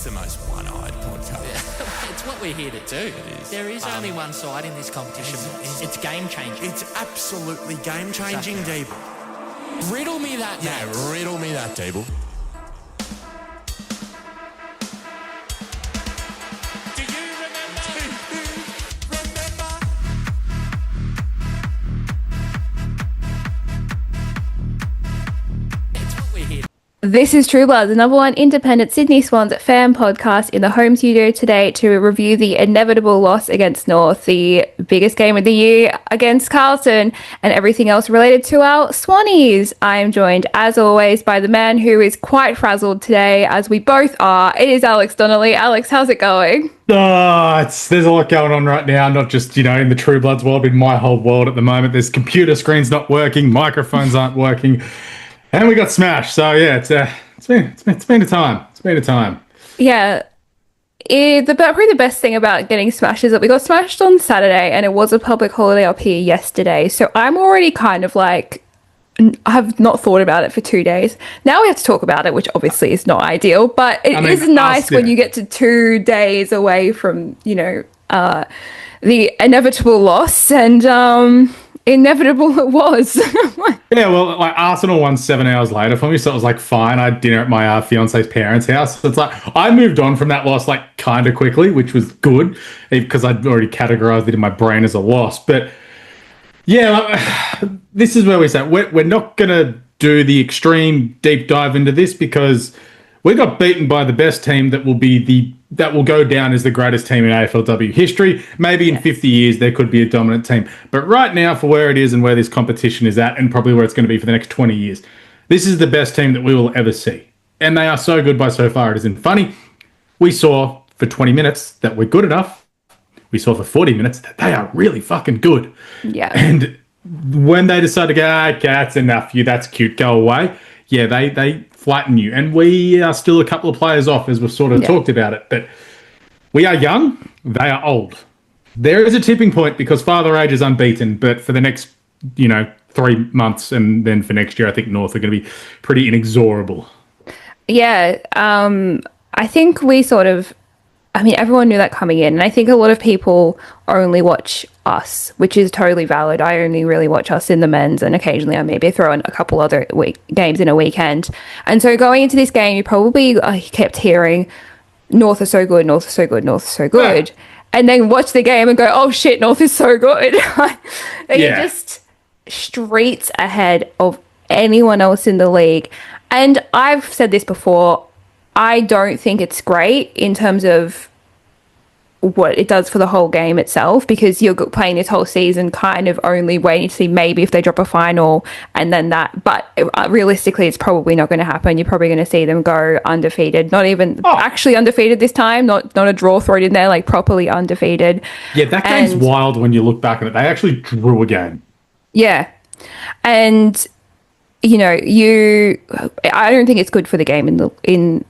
It's the most one-eyed podcast. It's what we're here to do. There is only one side in this competition. It's game-changing. It's absolutely game-changing, Deebs. Riddle me that, mate. Yeah, riddle me that, Deebs. Do you remember? It's what we're here to do. This is True Blood, the number one independent Sydney Swans fan podcast in the home studio today to review the inevitable loss against North, the biggest game of the year against Carlton, and everything else related to our Swannies. I am joined, as always, by the man who is quite frazzled today, as we both are. It is Alex Donnelly. Alex, how's it going? There's a lot going on right now, not just, in the True Bloods world, in my whole world at the moment. There's computer screens not working, microphones aren't working. And we got smashed, so yeah, it's been a time. It's been a time. Yeah, probably the best thing about getting smashed is that we got smashed on Saturday, and it was a public holiday up here yesterday. So I'm already kind of like, I have not thought about it for 2 days. Now we have to talk about it, which obviously is not ideal, but it is nice when you get to 2 days away from the inevitable loss, and inevitable it was. Yeah, well, like Arsenal won 7 hours later for me, so it was like fine. I had dinner at my fiance's parents' house. So it's like I moved on from that loss like kind of quickly, which was good because I'd already categorized it in my brain as a loss. But yeah, this is where we say we're not gonna do the extreme deep dive into this because we got beaten by the best team that will go down as the greatest team in AFLW history. Maybe in 50 years there could be a dominant team. But right now, for where it is and where this competition is at, and probably where it's going to be for the next 20 years, this is the best team that we will ever see. And they are so good by so far, it isn't funny. We saw for 20 minutes that we're good enough. We saw for 40 minutes that they are really fucking good. Yeah. And when they decide to go, that's enough, that's cute, go away. Yeah, they flatten you. And we are still a couple of players off, as we've sort of talked about it. But we are young, they are old. There is a tipping point because Father Age is unbeaten, but for the next, 3 months and then for next year, I think North are going to be pretty inexorable. Yeah, I think everyone knew that coming in. And I think a lot of people only watch us, which is totally valid. I only really watch us in the men's, and occasionally I maybe throw in a couple other games in a weekend. And so going into this game, you probably kept hearing, North are so good, North are so good, North are so good. Yeah. And then watch the game and go, oh shit, North is so good. They're just streets ahead of anyone else in the league. And I've said this before, I don't think it's great in terms of what it does for the whole game itself, because you're playing this whole season kind of only waiting to see maybe if they drop a final and then that. But realistically, it's probably not going to happen. You're probably going to see them go undefeated, not even actually undefeated this time, not a draw thrown in there, like properly undefeated. Yeah, that game's wild when you look back at it. They actually drew a game. Yeah. And, I don't think it's good for the game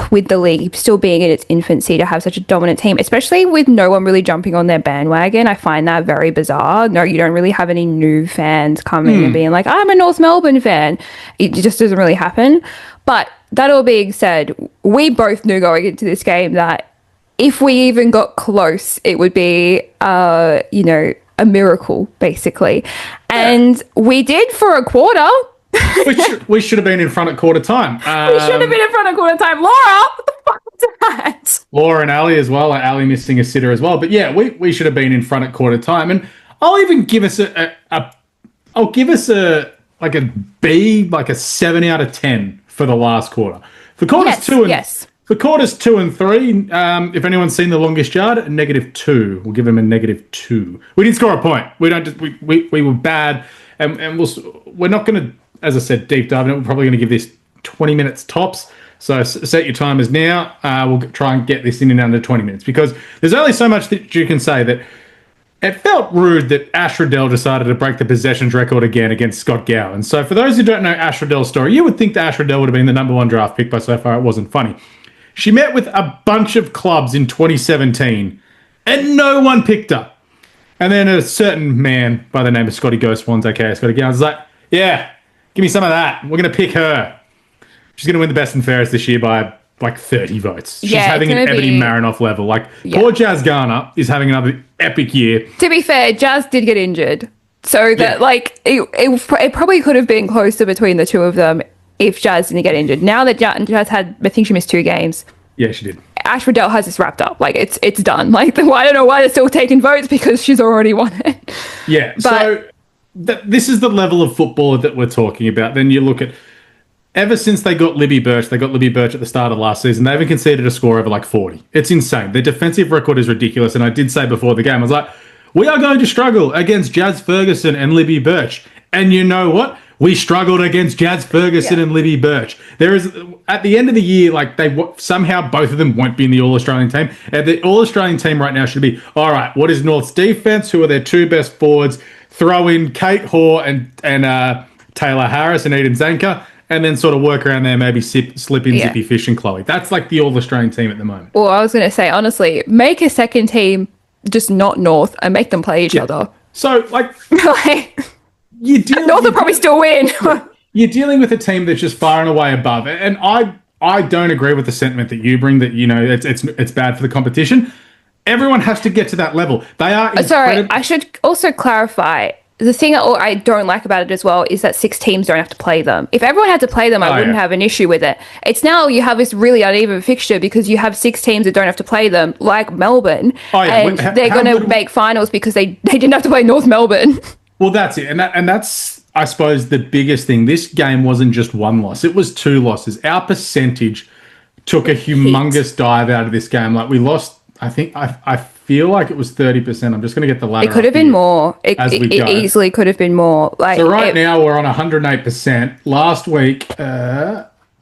with the league still being in its infancy to have such a dominant team, especially with no one really jumping on their bandwagon. I find that very bizarre. No, you don't really have any new fans coming and being like, I'm a North Melbourne fan. It just doesn't really happen. But that all being said, we both knew going into this game that if we even got close, it would be, a miracle, basically. And we did for a quarter. we should have been in front at quarter time. We should have been in front at quarter time. Laura, what the fuck was that? Laura and Ali as well. Like Ali missing a sitter as well. But yeah, we should have been in front at quarter time. And I'll even give us a B, like a 7 out of 10 for the last quarter. For quarters For quarters 2 and 3, if anyone's seen The Longest Yard, a -2. We'll give them a -2. We didn't score a point. We were bad, and we're not going to, as I said, deep dive in it. We're probably going to give this 20 minutes tops. So set your timers now. We'll try and get this in under 20 minutes because there's only so much that you can say. That it felt rude that Ash Riddell decided to break the possessions record again against Scott Gowan. So for those who don't know Ash Riddell's story, you would think that Ash Riddell would have been the number 1 draft pick, but so far it wasn't funny. She met with a bunch of clubs in 2017 and no one picked her. And then a certain man by the name of Scotty Ghost Swans, aka Scotty Gowan, was like, yeah, give me some of that. We're going to pick her. She's going to win the best and fairest this year by like 30 votes. She's Yeah, having an it's gonna Ebony be- Marinoff level. Like, poor Jazz Garner is having another epic year. To be fair, Jazz did get injured. So that, like, it probably could have been closer between the two of them if Jazz didn't get injured. Now that Jazz had, I think she missed 2 games. Yeah, she did. Ash Riddell has this wrapped up. Like, it's done. Like, I don't know why they're still taking votes because she's already won it. Yeah, But, so this is the level of footballer that we're talking about. Then you look at, ever since they got Libby Birch at the start of last season, they haven't conceded a score over like 40. It's insane. Their defensive record is ridiculous. And I did say before the game, I was like, we are going to struggle against Jazz Ferguson and Libby Birch. And you know what? We struggled against Jazz Ferguson and Libby Birch. There is, at the end of the year, like somehow both of them won't be in the All-Australian team. And the All-Australian team right now should be, all right, what is North's defense? Who are their 2 best forwards? Throw in Kate Hoare and Taylor Harris and Eden Zanker, and then sort of work around there, maybe slip in Zippy Fish and Chloe. That's like the All-Australian team at the moment. Well, I was going to say, honestly, make a second team just not North and make them play each other. So, like, North will probably still win. You're dealing with a team that's just far and away above. And I don't agree with the sentiment that you bring, that, you know, it's bad for the competition. Everyone has to get to that level. They are Sorry, I should also clarify. The thing I don't like about it as well is that 6 teams don't have to play them. If everyone had to play them, I wouldn't have an issue with it. It's now you have this really uneven fixture because you have 6 teams that don't have to play them, like Melbourne, and they're going to make finals because they didn't have to play North Melbourne. Well, that's it. And that's, I suppose, the biggest thing. This game wasn't just 1 loss. It was 2 losses. Our percentage took a humongous dive out of this game. Like, we lost, I think, I feel like it was 30%. I'm just going to get the ladder. It could have been more. It easily could have been more. Like, so now we're on 108%. Last week,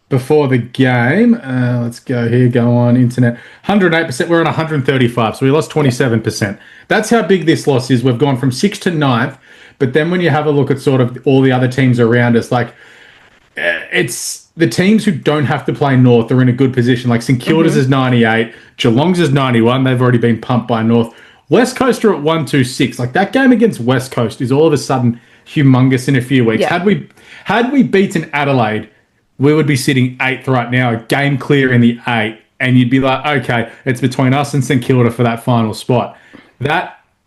before the game, let's go here, go on internet. 108%, we're on 135, so we lost 27%. That's how big this loss is. We've gone from 6th to 9th, but then when you have a look at sort of all the other teams around us, like, it's the teams who don't have to play North are in a good position. Like St Kilda's is 98, Geelong's is 91. They've already been pumped by North. West Coast are at 126. Like, that game against West Coast is all of a sudden humongous in a few weeks. Yeah. Had we beaten Adelaide, we would be sitting 8th right now, a game clear in the 8, and you'd be like, okay, it's between us and St Kilda for that final spot.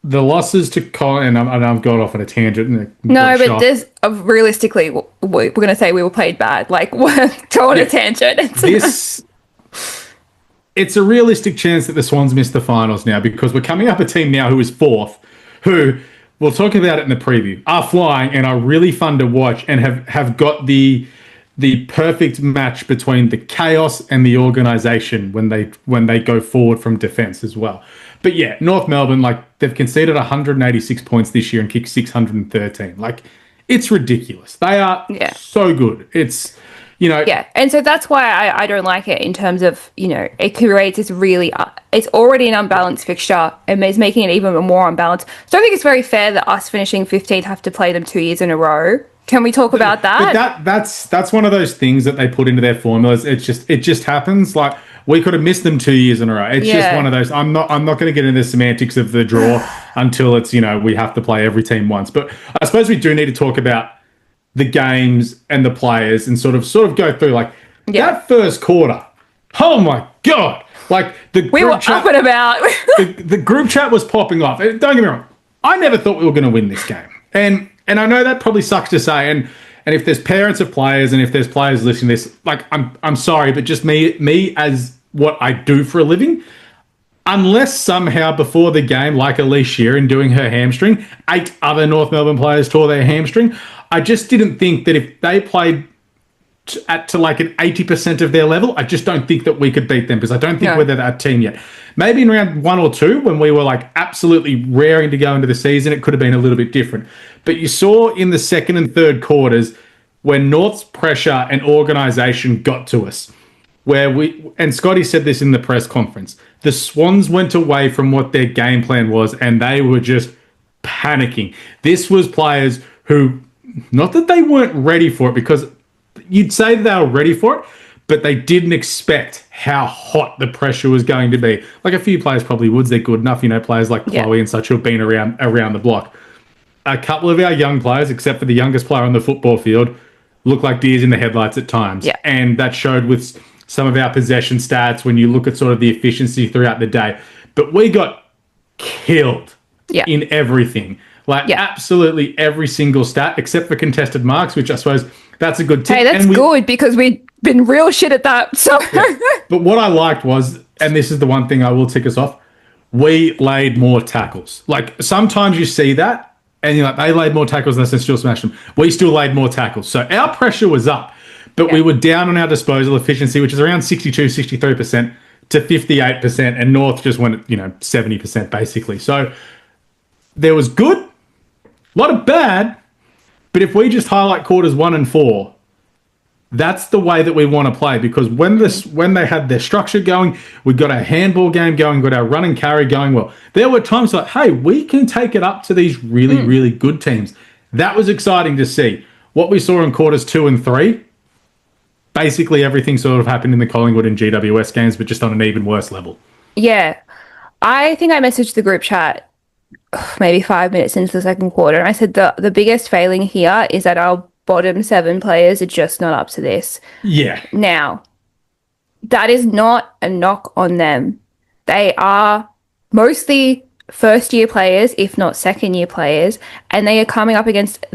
The losses to Colin, and I've gone off on a tangent. No, but there's realistically, we're going to say we were played bad. Like, we're going on a tangent. It's a realistic chance that the Swans miss the finals now, because we're coming up a team now who is 4th, who, we'll talk about it in the preview, are flying and are really fun to watch and have got the perfect match between the chaos and the organisation when they go forward from defence as well. But yeah, North Melbourne, like, they've conceded 186 points this year and kicked 613. Like, it's ridiculous. They are so good. It's, you know... Yeah, and so that's why I don't like it in terms of, you know, it creates this really... it's already an unbalanced fixture and it's making it even more unbalanced. So I think it's very fair that us finishing 15th have to play them 2 years in a row. Can we talk about that? But that's one of those things that they put into their formulas. It just happens. Like, we could have missed them 2 years in a row. It's just one of those. I'm not going to get into the semantics of the draw until it's, you know, we have to play every team once. But I suppose we do need to talk about the games and the players and sort of go through, like, that first quarter. Oh my God! Like, the group we were chat, up and about. the group chat was popping off. Don't get me wrong. I never thought we were going to win this game, and I know that probably sucks to say, and if there's parents of players and if there's players listening to this, like, I'm sorry, but just me as what I do for a living, unless somehow before the game, like Elise Sheeran doing her hamstring, 8 other North Melbourne players tore their hamstring, I just didn't think that if they played to like an 80% of their level, I just don't think that we could beat them, because I don't think we're that team yet. Maybe in round 1 or 2, when we were like absolutely raring to go into the season, it could have been a little bit different. But you saw in the second and third quarters when North's pressure and organisation got to us, and Scotty said this in the press conference, the Swans went away from what their game plan was and they were just panicking. This was players who, not that they weren't ready for it, because you'd say that they were ready for it, but they didn't expect how hot the pressure was going to be. Like, a few players probably would. They're good enough, you know, players like Chloe and such who have been around the block. A couple of our young players, except for the youngest player on the football field, look like deers in the headlights at times. Yeah. And that showed with some of our possession stats, when you look at sort of the efficiency throughout the day. But we got killed in everything. Like absolutely every single stat except for contested marks, which I suppose that's a good tip. Hey, that's good because we've been real shit at that. So, But what I liked was, and this is the one thing I will tick us off, we laid more tackles. Like sometimes you see that and you're like, they laid more tackles and they still smashed them. We still laid more tackles. So our pressure was up, but we were down on our disposal efficiency, which is around 62, 63% to 58%. And North just went, 70% basically. So there was good, a lot of bad, but if we just highlight quarters 1 and 4, that's the way that we want to play, because when they had their structure going, we got our handball game going, got our run and carry going well. There were times like, hey, we can take it up to these really, really good teams. That was exciting to see. What we saw in quarters 2 and 3, basically everything sort of happened in the Collingwood and GWS games, but just on an even worse level. Yeah. I think I messaged the group chat maybe 5 minutes into the second quarter, and I said the biggest failing here is that our bottom 7 players are just not up to this. Yeah. Now, that is not a knock on them. They are mostly first-year players, if not second-year players, and they are coming up against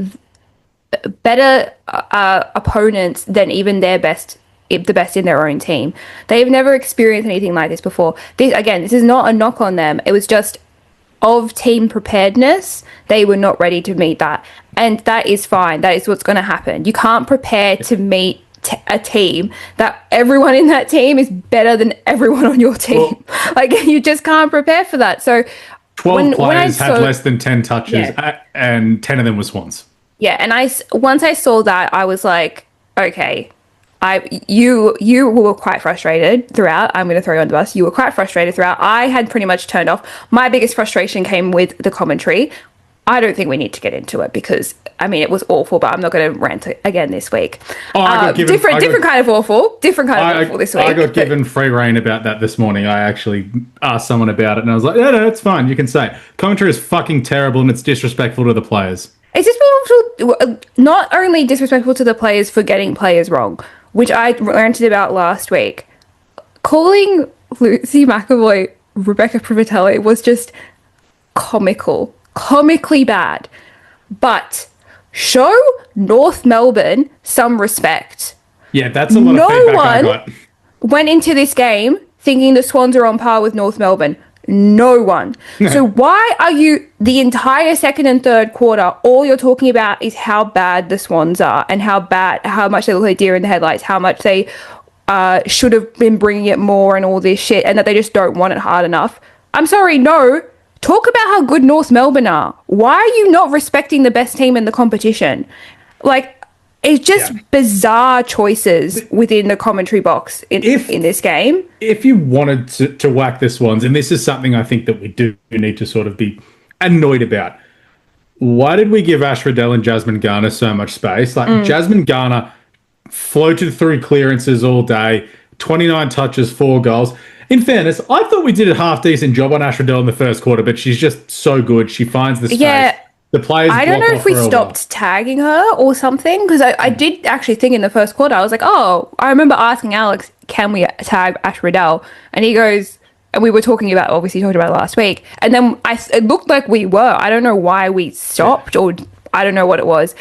better opponents than even the best in their own team. They've never experienced anything like this before. This is not a knock on them. It was just of team preparedness, they were not ready to meet that. And that is fine. That is what's going to happen. You can't prepare to meet a team that everyone in that team is better than everyone on your team. Well, you just can't prepare for that. So 12 players had less than 10 touches and 10 of them were Swans. Yeah, and once I saw that, I was like, okay, you were quite frustrated throughout. I'm going to throw you on the bus. You were quite frustrated throughout. I had pretty much turned off. My biggest frustration came with the commentary. I don't think we need to get into it because, it was awful, but I'm not going to rant again this week. Different kind of awful. Different kind of awful this week. I got given free rein about that this morning. I actually asked someone about it and I was like, no, it's fine. You can say it. Commentary is fucking terrible and it's disrespectful to the players. It's disrespectful, not only disrespectful to the players for getting players wrong, which I ranted about last week. Calling Lucy McAvoy Rebecca Privatelli was just comically bad. But show North Melbourne some respect. Yeah, that's a lot of feedback I got. No one went into this game thinking the Swans are on par with North Melbourne. No one. So why are you, the entire second and third quarter, all you're talking about is how bad the Swans are and how much they look like deer in the headlights, how much they should have been bringing it more and all this shit, and that they just don't want it hard enough. I'm sorry, no. Talk about how good North Melbourne are. Why are you not respecting the best team in the competition? It's just bizarre choices within the commentary box in this game. If you wanted to whack the Swans, and this is something I think that we do need to sort of be annoyed about, why did we give Ash Riddell and Jasmine Garner so much space? Jasmine Garner floated through clearances all day, 29 touches, 4 goals. In fairness, I thought we did a half-decent job on Ash Riddell in the first quarter, but she's just so good. She finds the space. Yeah. The players. I don't know if we stopped tagging her or something, because I did actually think in the first quarter, I was like, I remember asking Alex, can we tag Ash Riddell? And he goes, and we were talking about it last week. And then it looked like we were. I don't know why we stopped, or I don't know what it was.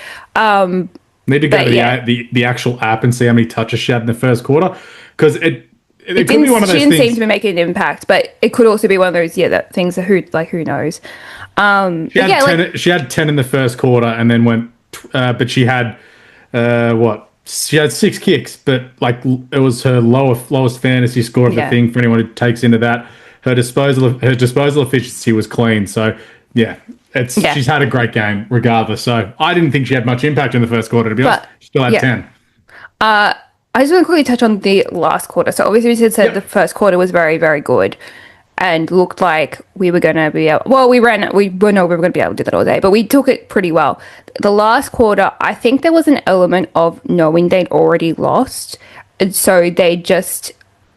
Need to go to the actual app and see how many touches she had in the first quarter, because it could be one of those things. She didn't seem to be making an impact, but it could also be one of those things that who knows. She had 10 in the first quarter and then went, but she had she had 6 kicks, but it was her lowest fantasy score of the thing for anyone who takes into that. Her disposal efficiency was clean, so she's had a great game regardless. So I didn't think she had much impact in the first quarter, to be honest. She still had 10. I just want to quickly touch on the last quarter. So obviously we said the first quarter was very, very good and looked like we were going to be able... Well, we were going to be able to do that all day, but we took it pretty well. The last quarter, I think there was an element of knowing they'd already lost, and so they just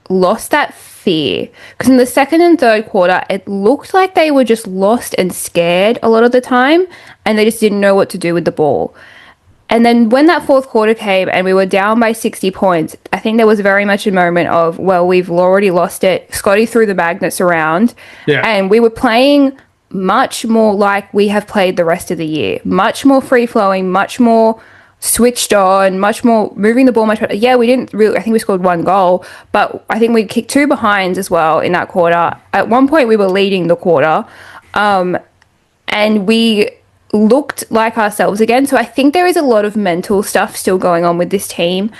lost that fear. Because in the second and third quarter, it looked like they were just lost and scared a lot of the time, and they just didn't know what to do with the ball. And then when that fourth quarter came and we were down by 60 points, I think there was very much a moment of, well, we've already lost it. Scotty threw the magnets around. Yeah. And we were playing much more like we have played the rest of the year. Much more free-flowing, much more switched on, much more moving the ball much better. Yeah, we didn't really, I think we scored 1 goal, but I think we kicked 2 behinds as well in that quarter. At one point, we were leading the quarter. And we looked like ourselves again. So I think there is a lot of mental stuff still going on with this team.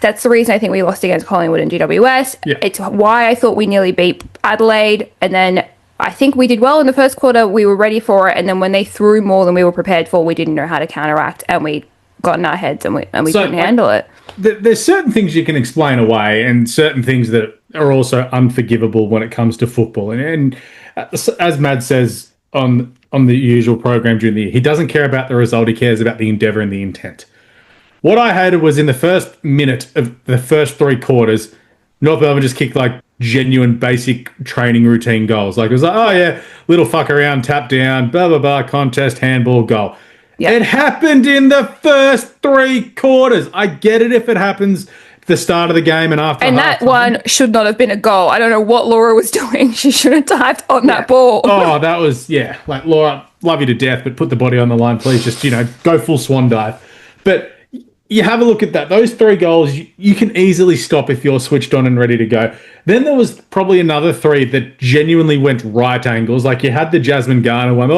That's the reason I think we lost against Collingwood and GWS. Yeah. It's why I thought we nearly beat Adelaide. And then I think we did well in the first quarter. We were ready for it. And then when they threw more than we were prepared for, we didn't know how to counteract. And we got in our heads and we couldn't handle it. There's certain things you can explain away and certain things that are also unforgivable when it comes to football. And as Mad says on the usual program during the year, he doesn't care about the result. He cares about the endeavour and the intent. What I hated was in the first minute of the first 3 quarters, North Melbourne just kicked like genuine basic training routine goals. Like it was like, oh yeah, little fuck around, tap down, blah, blah, blah, contest, handball, goal. Yeah. It happened in the first 3 quarters. I get it if it happens at the start of the game and after. And that one should not have been a goal. I don't know what Laura was doing. She should have dived on that ball. Oh, that was, like, Laura, love you to death, but put the body on the line, please. Just, go full swan dive. But you have a look at that. Those 3 goals, you can easily stop if you're switched on and ready to go. Then there was probably another 3 that genuinely went right angles. Like you had the Jasmine Garner one.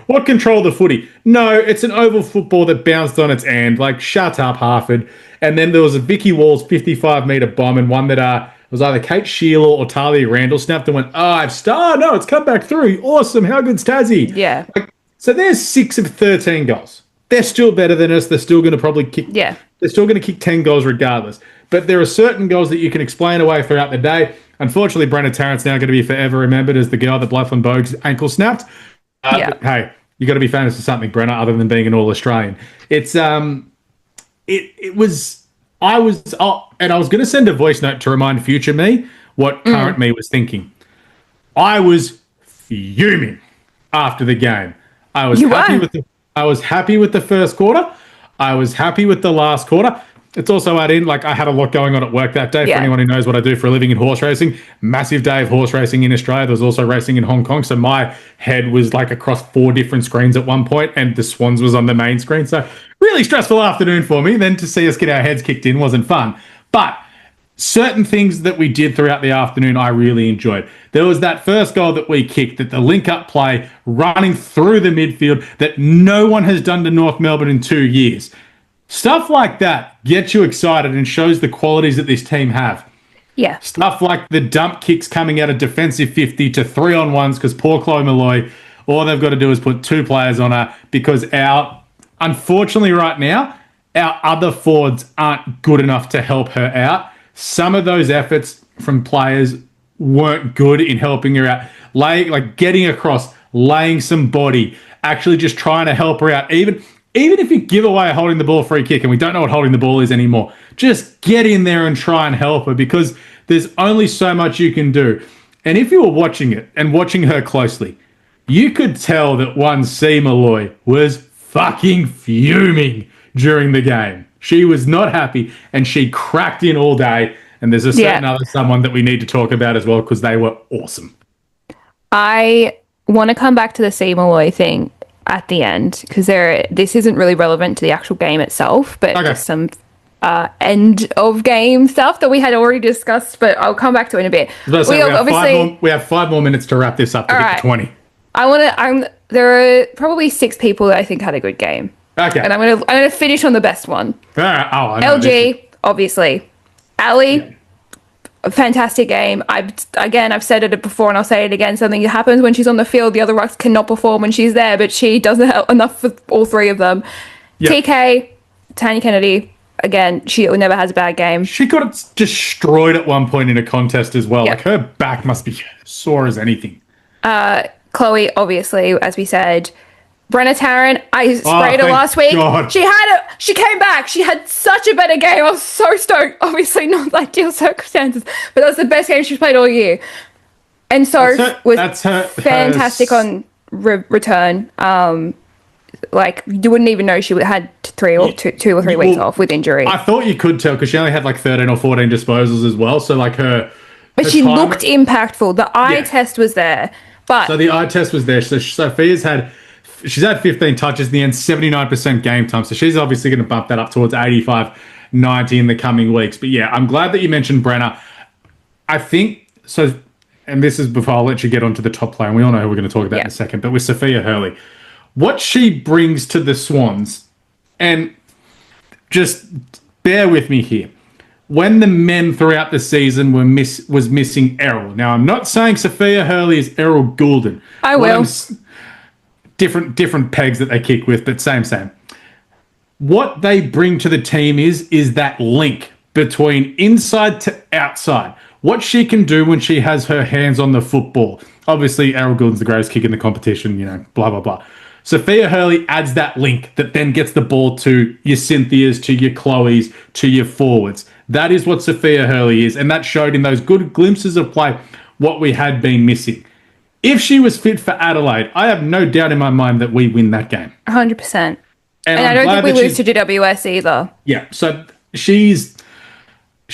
What controlled the footy? No, it's an oval football that bounced on its end. Like, shut up, Harford. And then there was a Vicky Walls 55-metre bomb and one that was either Kate Sheila or Talia Randall snapped and went, no, it's come back through. Awesome. How good's Tassie? Yeah. So there's 6 of 13 goals. They're still better than us. They're still going to probably kick. Yeah. They're still going to kick 10 goals regardless. But there are certain goals that you can explain away throughout the day. Unfortunately, Brenna Tarrant's now going to be forever remembered as the girl that Blythe Bogue's ankle snapped. But hey, you got to be famous for something, Brenna, other than being an All-Australian. It's it was. I was going to send a voice note to remind future me what current me was thinking. I was fuming after the game. I was happy with the first quarter. I was happy with the last quarter. It's also I had a lot going on at work that day. For anyone who knows what I do for a living in horse racing, massive day of horse racing in Australia. There was also racing in Hong Kong. So my head was like across 4 different screens at one point and the Swans was on the main screen. So really stressful afternoon for me. Then to see us get our heads kicked in wasn't fun. But certain things that we did throughout the afternoon, I really enjoyed. There was that first goal that we kicked, that the link-up play running through the midfield that no one has done to North Melbourne in 2 years. Stuff like that gets you excited and shows the qualities that this team have. Yeah. Stuff like the dump kicks coming out of defensive 50 to 3-on-1s because poor Chloe Malloy, all they've got to do is put 2 players on her because unfortunately right now, our other forwards aren't good enough to help her out. Some of those efforts from players weren't good in helping her out. Getting across, laying some body, actually just trying to help her out. Even if you give away a holding the ball free kick, and we don't know what holding the ball is anymore, just get in there and try and help her because there's only so much you can do. And if you were watching it and watching her closely, you could tell that one C. Malloy was fucking fuming during the game. She was not happy and she cracked in all day. And there's a certain other someone that we need to talk about as well because they were awesome. I want to come back to the C. Malloy thing at the end because this isn't really relevant to the actual game itself, but just some end of game stuff that we had already discussed, but I'll come back to it in a bit. We have 5 more minutes to wrap this up to get to 20. There are probably 6 people that I think had a good game. Okay. And I'm gonna finish on the best one. LG, obviously. Ali, a fantastic game. I've said it before and I'll say it again. Something that happens when she's on the field. The other rucks cannot perform when she's there, but she does enough for all 3 of them. Yep. TK, Tanya Kennedy, again, she never has a bad game. She got destroyed at one point in a contest as well. Yep. Like her back must be sore as anything. Chloe, obviously, as we said. Brenna Tarrant, I sprayed her last week. God. She came back. She had such a better game. I was so stoked. Obviously not ideal circumstances, but that was the best game she's played all year. And so was fantastic on return. like you wouldn't even know she had two or three weeks off with injury. I thought you could tell because she only had like 13 or 14 disposals as well. So like but she looked impactful. The eye test was there. So the eye test was there. So Sophia's had 15 touches in the end, 79% game time. So she's obviously going to bump that up towards 85, 90 in the coming weeks. But yeah, I'm glad that you mentioned Brenner. I think so. And this is before I'll let you get onto the top player. And we all know who we're going to talk about in a second. But with Sophia Hurley, what she brings to the Swans, and just bear with me here. When the men throughout the season was missing Errol. Now, I'm not saying Sophia Hurley is Errol Goulden. I will. Different pegs that they kick with, but same. What they bring to the team is that link between inside to outside. What she can do when she has her hands on the football. Obviously, Errol Goulden's the greatest kick in the competition, blah, blah, blah. Sophia Hurley adds that link that then gets the ball to your Cynthias, to your Chloes, to your forwards. That is what Sophia Hurley is, and that showed in those good glimpses of play what we had been missing. If she was fit for Adelaide, I have no doubt in my mind that we win that game. 100%. And I don't think we lose to GWS either. Yeah, so she's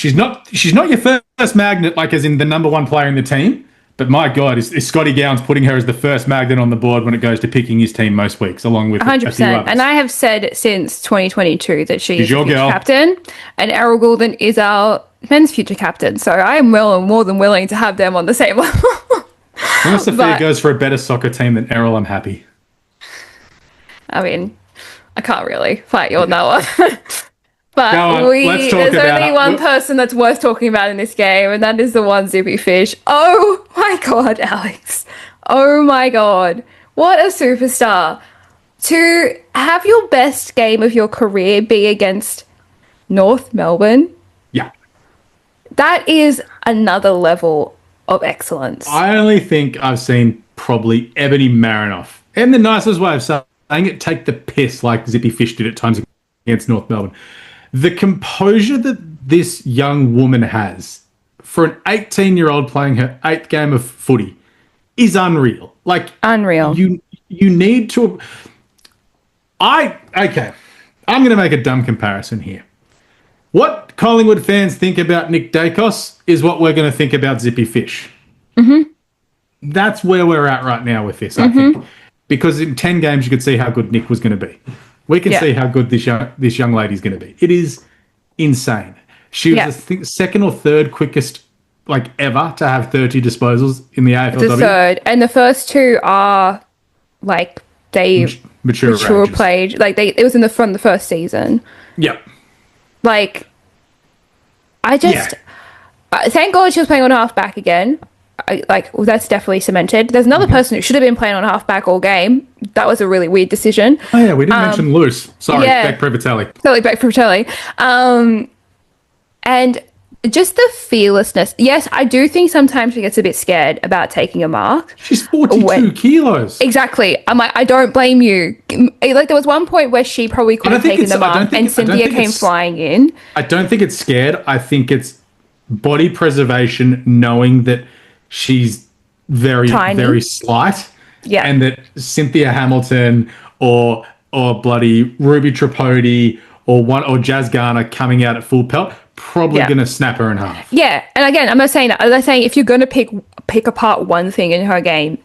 not your first magnet, like as in the number one player in the team. But my God, is Scotty Gowans putting her as the first magnet on the board when it goes to picking his team most weeks, along with 100%. A few others. And I have said since 2022 that she is your future captain, and Errol Goulden is our men's future captain. So I am more than willing to have them on the same level. When Sophia goes for a better soccer team than Errol, I'm happy. I mean, I can't really fight you on that one. But let's talk there's only one person that's worth talking about in this game, and that is the one Zippy Fish. Oh my God, Alex. Oh my God. What a superstar. To have your best game of your career be against North Melbourne. Yeah. That is another level of excellence. I only think I've seen probably Ebony Marinoff, in the nicest way of saying it, take the piss like Zippy Fish did at times against North Melbourne. The composure that this young woman has for an 18-year-old playing her 8th game of footy is unreal. Like, unreal. You need to... Okay, I'm going to make a dumb comparison here. What Collingwood fans think about Nick Dacos is what we're going to think about Zippy Fish. Mm-hmm. That's where we're at right now with this, I think. Because in 10 games, you could see how good Nick was going to be. We can see how good this young lady's going to be. It is insane. She was, I think, second or third quickest ever to have 30 disposals in the AFLW. The third. And the first two are, they mature played. It was in the first season. Yep. I just... thank God she was playing on half-back again. That's definitely cemented. There's another person who should have been playing on half-back all game. That was a really weird decision. Oh, yeah, we didn't mention Loose. Sorry, Beck Privatelli. Totally, Beck Privatelli. And just the fearlessness. Yes, I do think sometimes she gets a bit scared about taking a mark. She's 42 kilos. Exactly. I'm like, I don't blame you. There was one point where she probably could have taken the mark and Cynthia came flying in. I don't think it's scared. I think it's body preservation, knowing that she's very, tiny, very slight. Yeah. And that Cynthia Hamilton or bloody Ruby Tripodi or Jazz Garner coming out at full pelt probably going to snap her in half. Yeah. And again, I'm not saying that. I'm saying if you're going to pick apart one thing in her game,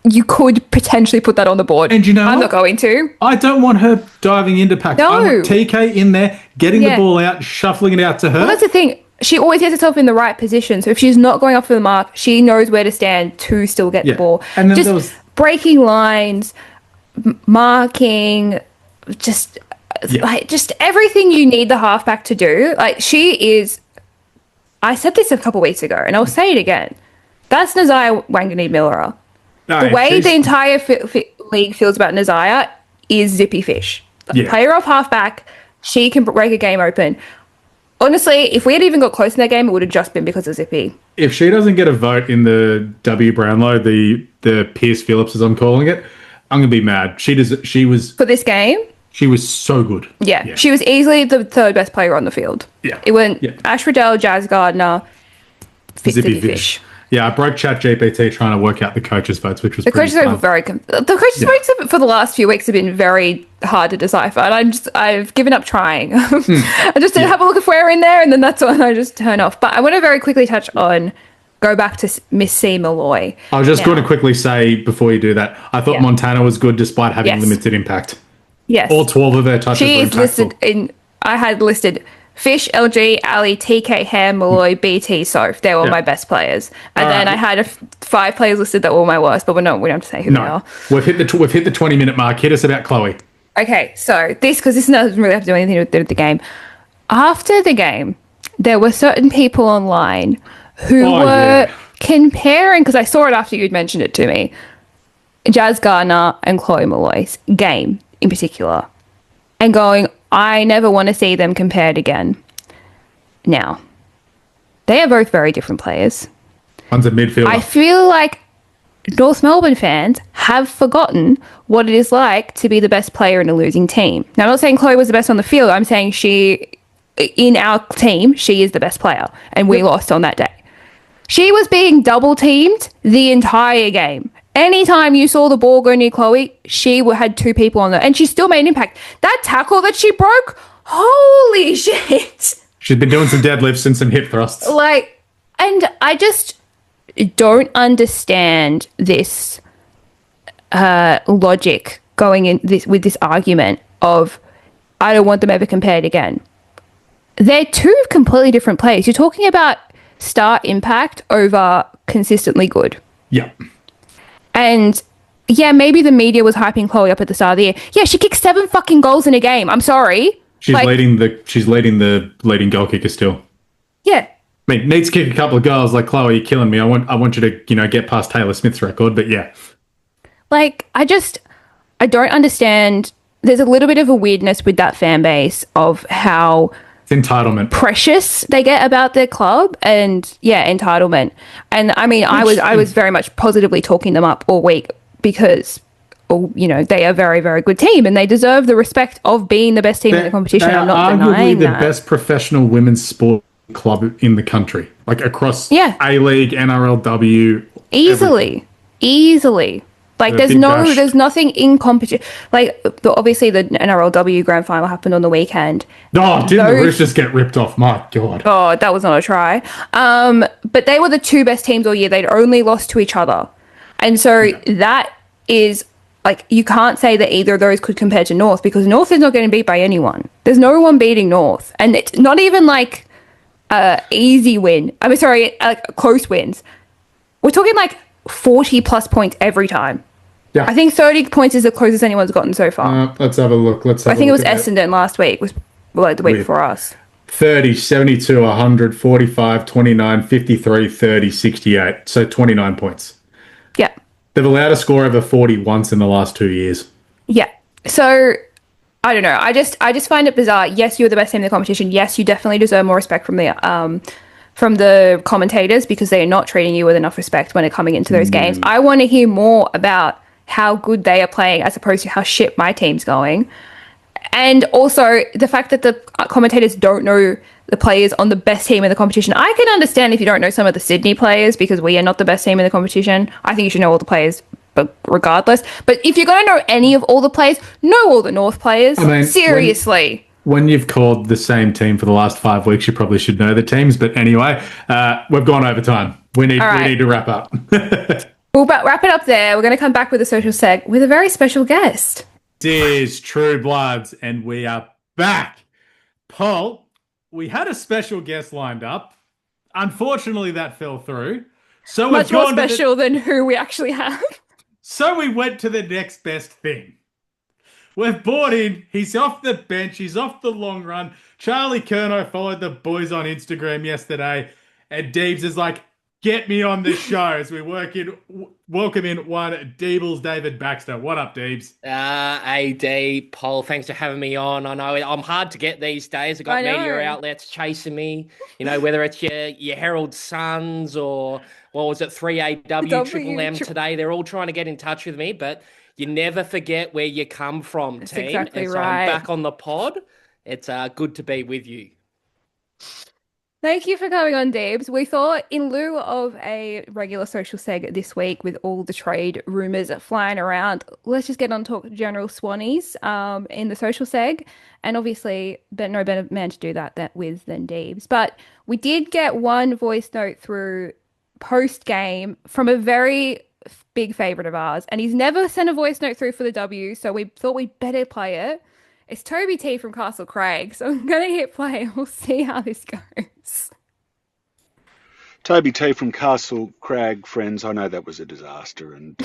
you could potentially put that on the board. And I'm not going to. I don't want her diving into packs. No. I want TK in there, getting the ball out, shuffling it out to her. Well, that's the thing. She always gets herself in the right position. So if she's not going up for the mark, she knows where to stand to still get the ball. And then just breaking lines, marking, just everything you need the halfback to do. She is... I said this a couple of weeks ago, and I'll say it again. That's Nazaya Wanganeen-Miller. The way the entire league feels about Nazaya is Zippy Fish. Play her off halfback. She can break a game open. Honestly, if we had even got close in that game, it would have just been because of Zippy. If she doesn't get a vote in the W Brownlow, the Pierce Phillips, as I'm calling it, I'm going to be mad. She was... For this game? She was so good. Yeah. She was easily the third best player on the field. Yeah. It went Ash Riddell, Jazz Gardner, Zippy Fish. Yeah, I broke ChatGPT trying to work out the coaches' votes, which was the coaches' votes were very. The coaches' votes for the last few weeks have been very hard to decipher, and I've given up trying. I just have a look if we're in there, and then that's when I just turn off. But I want to very quickly go back to Miss C. Malloy. I was just going to quickly say before you do that, I thought Montana was good despite having limited impact. Yes, all 12 of their touches. She is listed in. I had listed Fish, LG, Ali, TK, Ham, Malloy, BT, Soph. They were my best players. And then I had 5 players listed that were my worst, but we don't have to say who they are. We've hit the 20-minute mark. Hit us about Chloe. Okay, so because this doesn't really have to do anything with the game. After the game, there were certain people online who were comparing, because I saw it after you'd mentioned it to me, Jazz Gardner and Chloe Malloy's game in particular, and going, I never want to see them compared again. Now, they are both very different players. One's a midfielder. I feel like North Melbourne fans have forgotten what it is like to be the best player in a losing team. Now, I'm not saying Chloe was the best on the field. I'm saying in our team, she is the best player, and we lost on that day. She was being double teamed the entire game. Anytime you saw the ball go near Chloe, she had 2 people on her, and she still made an impact. That tackle that she broke, holy shit. She's been doing some deadlifts and some hip thrusts. And I just don't understand this logic going in with this argument of, I don't want them ever compared again. They're 2 completely different players. You're talking about star impact over consistently good. Yeah. And maybe the media was hyping Chloe up at the start of the year. Yeah, she kicked 7 fucking goals in a game. I'm sorry. She's leading the leading goal kicker still. Yeah. I mean, needs to kick a couple of goals like Chloe, you're killing me. I want you to, get past Taylor Smith's record, but yeah. I don't understand. There's a little bit of a weirdness with that fan base of how it's entitlement. Precious they get about their club, and entitlement. And I mean, I was very much positively talking them up all week because, they are a very, very good team and they deserve the respect of being the best team in the competition. I'm not denying that. Arguably the best professional women's sport club in the country, like across A-League, NRLW. Easily. There's nothing in competition. Obviously the NRLW grand final happened on the weekend. Oh, didn't the Roosters get ripped off? My God. Oh, that was not a try. But they were the 2 best teams all year. They'd only lost to each other. And so that is, you can't say that either of those could compare to North, because North is not getting beat by anyone. There's no one beating North. And it's not even easy win. Close wins. We're talking 40 plus points every time. Yeah. I think 30 points is the closest anyone's gotten so far. Let's have a look. I think it was Essendon last week, was the week before us. 30, 72, 100, 45, 29, 53, 30, 68. So 29 points. Yeah. They've allowed a score over 40 once in the last 2 years. Yeah. So I don't know. I just find it bizarre. Yes, you're the best team in the competition. Yes, you definitely deserve more respect from the commentators, because they are not treating you with enough respect when they're coming into those games. I want to hear more about how good they are playing as opposed to how shit my team's going. And also the fact that the commentators don't know the players on the best team in the competition. I can understand if you don't know some of the Sydney players, because we are not the best team in the competition. I think you should know all the players, but regardless. But if you're going to know any of all the players, know all the North players. Seriously. When you've called the same team for the last 5 weeks, you probably should know the teams. But anyway, we've gone over time. We need to wrap up. We'll wrap it up there. We're going to come back with a social seg with a very special guest. Dears True Bloods, and we are back. Paul, we had a special guest lined up. Unfortunately, that fell through. So much more special than who we actually have. So we went to the next best thing. We've brought in, he's off the bench, he's off the long run. Charlie Curnow followed the boys on Instagram yesterday, and Deebs is like, get me on the show as we welcome in one Deebles David Baxter. What up, Deebs? AD, Paul, thanks for having me on. I know I'm hard to get these days. I've got media outlets chasing me, whether it's your Herald Suns or, what was it, 3AW, Triple M today. They're all trying to get in touch with me, but you never forget where you come from, That's team. Exactly and so right. I'm back on the pod. It's good to be with you. Thank you for coming on, Deebs. We thought, in lieu of a regular social seg this week with all the trade rumors flying around, let's just get on talk general Swannies in the social seg. And obviously, but no better man to do that with than Deebs. But we did get one voice note through post game from a very big favorite of ours, and he's never sent a voice note through for the W, so we thought we'd better play it. It's Toby T from Castle Craig, so I'm gonna hit play and we'll see how this goes. Toby T from Castle Crag, friends. I know that was a disaster and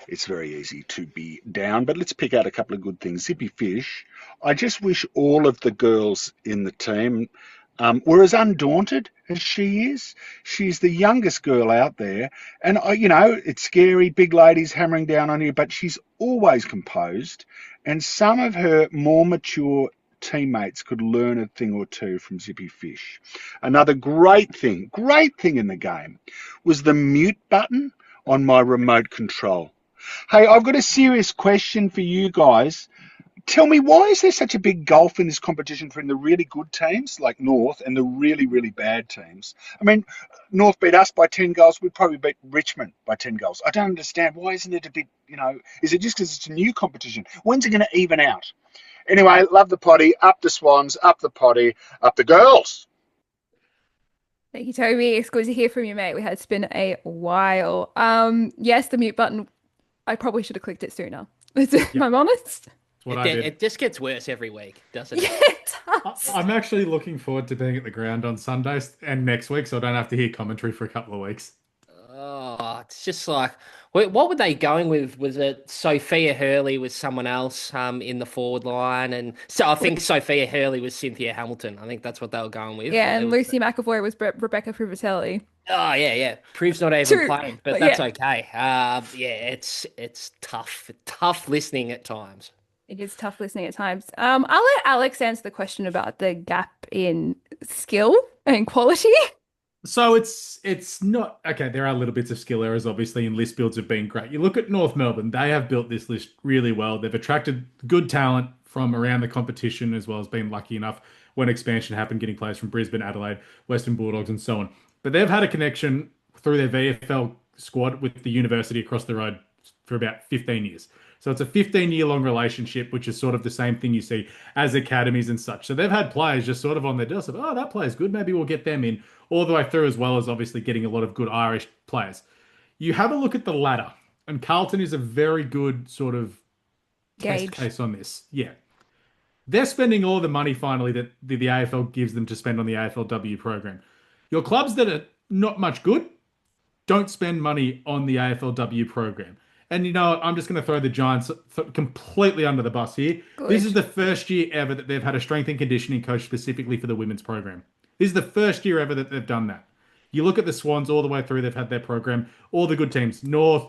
it's very easy to be down, but let's pick out a couple of good things. Zippy Fish, I just wish all of the girls in the team were as undaunted as she is. She's the youngest girl out there, and it's scary, big ladies hammering down on you, but she's always composed, and some of her more mature teammates could learn a thing or two from Zippy Fish. Another great thing in the game was the mute button on my remote control. Hey, I've got a serious question for you guys. Tell me, why is there such a big gulf in this competition between the really good teams like North and the really, really bad teams? I mean, North beat us by 10 goals. We'd probably beat Richmond by 10 goals. I don't understand. Why isn't it a bit, is it just because it's a new competition? When's it going to even out? Anyway, love the potty. Up the Swans, up the potty, up the girls. Thank you, Toby. It's good to hear from you, mate. It's been a while. Yes, the mute button. I probably should have clicked it sooner. If I'm honest. It just gets worse every week, doesn't it? Yeah, it does. I'm actually looking forward to being at the ground on Sundays and next week, so I don't have to hear commentary for a couple of weeks. Oh, it's just like, what were they going with? Was it Sophia Hurley was someone else in the forward line? And so I think Sophia Hurley was Cynthia Hamilton. I think that's what they were going with. Yeah, and Lucy McAvoy was Rebecca Privatelli. Oh, yeah. Proof's not even playing, but that's okay. It's tough listening at times. It is tough listening at times. I'll let Alex answer the question about the gap in skill and quality. So it's not okay. There are little bits of skill errors, obviously, and list builds have been great. You look at North Melbourne; they have built this list really well. They've attracted good talent from around the competition, as well as been lucky enough when expansion happened, getting players from Brisbane, Adelaide, Western Bulldogs, and so on. But they've had a connection through their VFL squad with the university across the road for about 15 years. So it's a 15-year-long relationship, which is sort of the same thing you see as academies and such. So they've had players just sort of on their doorstep. Oh, that player's good. Maybe we'll get them in all the way through, as well as obviously getting a lot of good Irish players. You have a look at the ladder, and Carlton is a very good sort of test case on this. Yeah. They're spending all the money finally that the AFL gives them to spend on the AFLW program. Your clubs that are not much good don't spend money on the AFLW program. And I'm just going to throw the Giants completely under the bus here. Good. This is the first year ever that they've had a strength and conditioning coach specifically for the women's program. This is the first year ever that they've done that. You look at the Swans all the way through, they've had their program. All the good teams, North,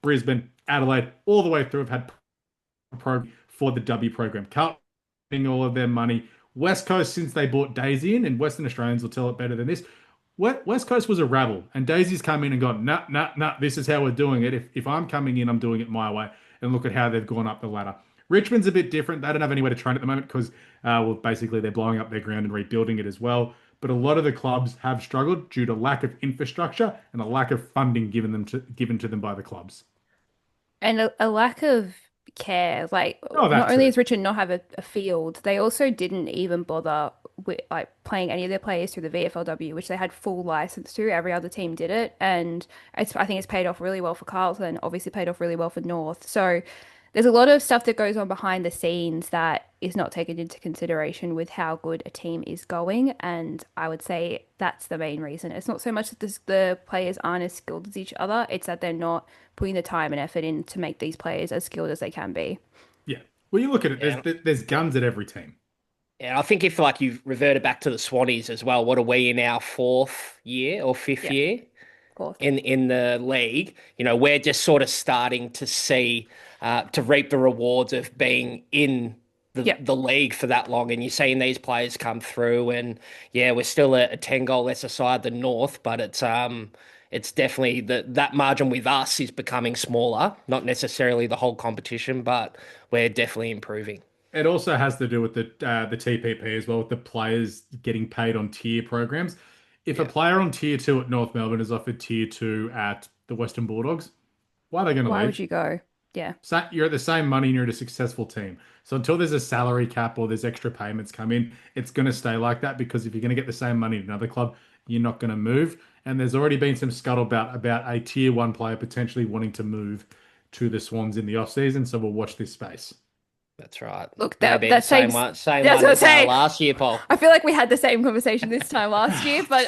Brisbane, Adelaide, all the way through have had a program for the W program. Carlton all of their money. West Coast, since they bought Daisy in, and Western Australians will tell it better than this, West Coast was a rabble, and Daisy's come in and gone, nah, this is how we're doing it. If I'm coming in, I'm doing it my way. And look at how they've gone up the ladder. Richmond's a bit different. They don't have anywhere to train at the moment because, basically they're blowing up their ground and rebuilding it as well. But a lot of the clubs have struggled due to lack of infrastructure and a lack of funding given to them by the clubs. And a lack of care. Not only does Richmond not have a field, they also didn't even bother with playing any of their players through the VFLW, which they had full license to. Every other team did it, and I think it's paid off really well for Carlton. Obviously, paid off really well for North. So there's a lot of stuff that goes on behind the scenes that is not taken into consideration with how good a team is going, and I would say that's the main reason. It's not so much that the players aren't as skilled as each other; it's that they're not putting the time and effort in to make these players as skilled as they can be. Yeah. Well, you look at it. There's guns at every team. Yeah, I think if you've reverted back to the Swannies as well, what are we in our fourth year or fifth year in the league? We're just sort of starting to see to reap the rewards of being in the league for that long, and you're seeing these players come through. And we're still a 10-goal lesser side than North, but it's definitely that margin with us is becoming smaller. Not necessarily the whole competition, but we're definitely improving. It also has to do with the TPP as well, with the players getting paid on tier programs. If a player on tier 2 at North Melbourne is offered tier 2 at the Western Bulldogs, why are they going to Why would leave? you go? Yeah. So you're at the same money and you're at a successful team. So until there's a salary cap or there's extra payments come in, it's going to stay like that because if you're going to get the same money at another club, you're not going to move. And there's already been some scuttlebutt about a tier 1 player potentially wanting to move to the Swans in the off season. So we'll watch this space. That's right. Look, Maybe that the same takes, one, same that's one what I'm as saying. last year, Paul. I feel like we had the same conversation this time last year, but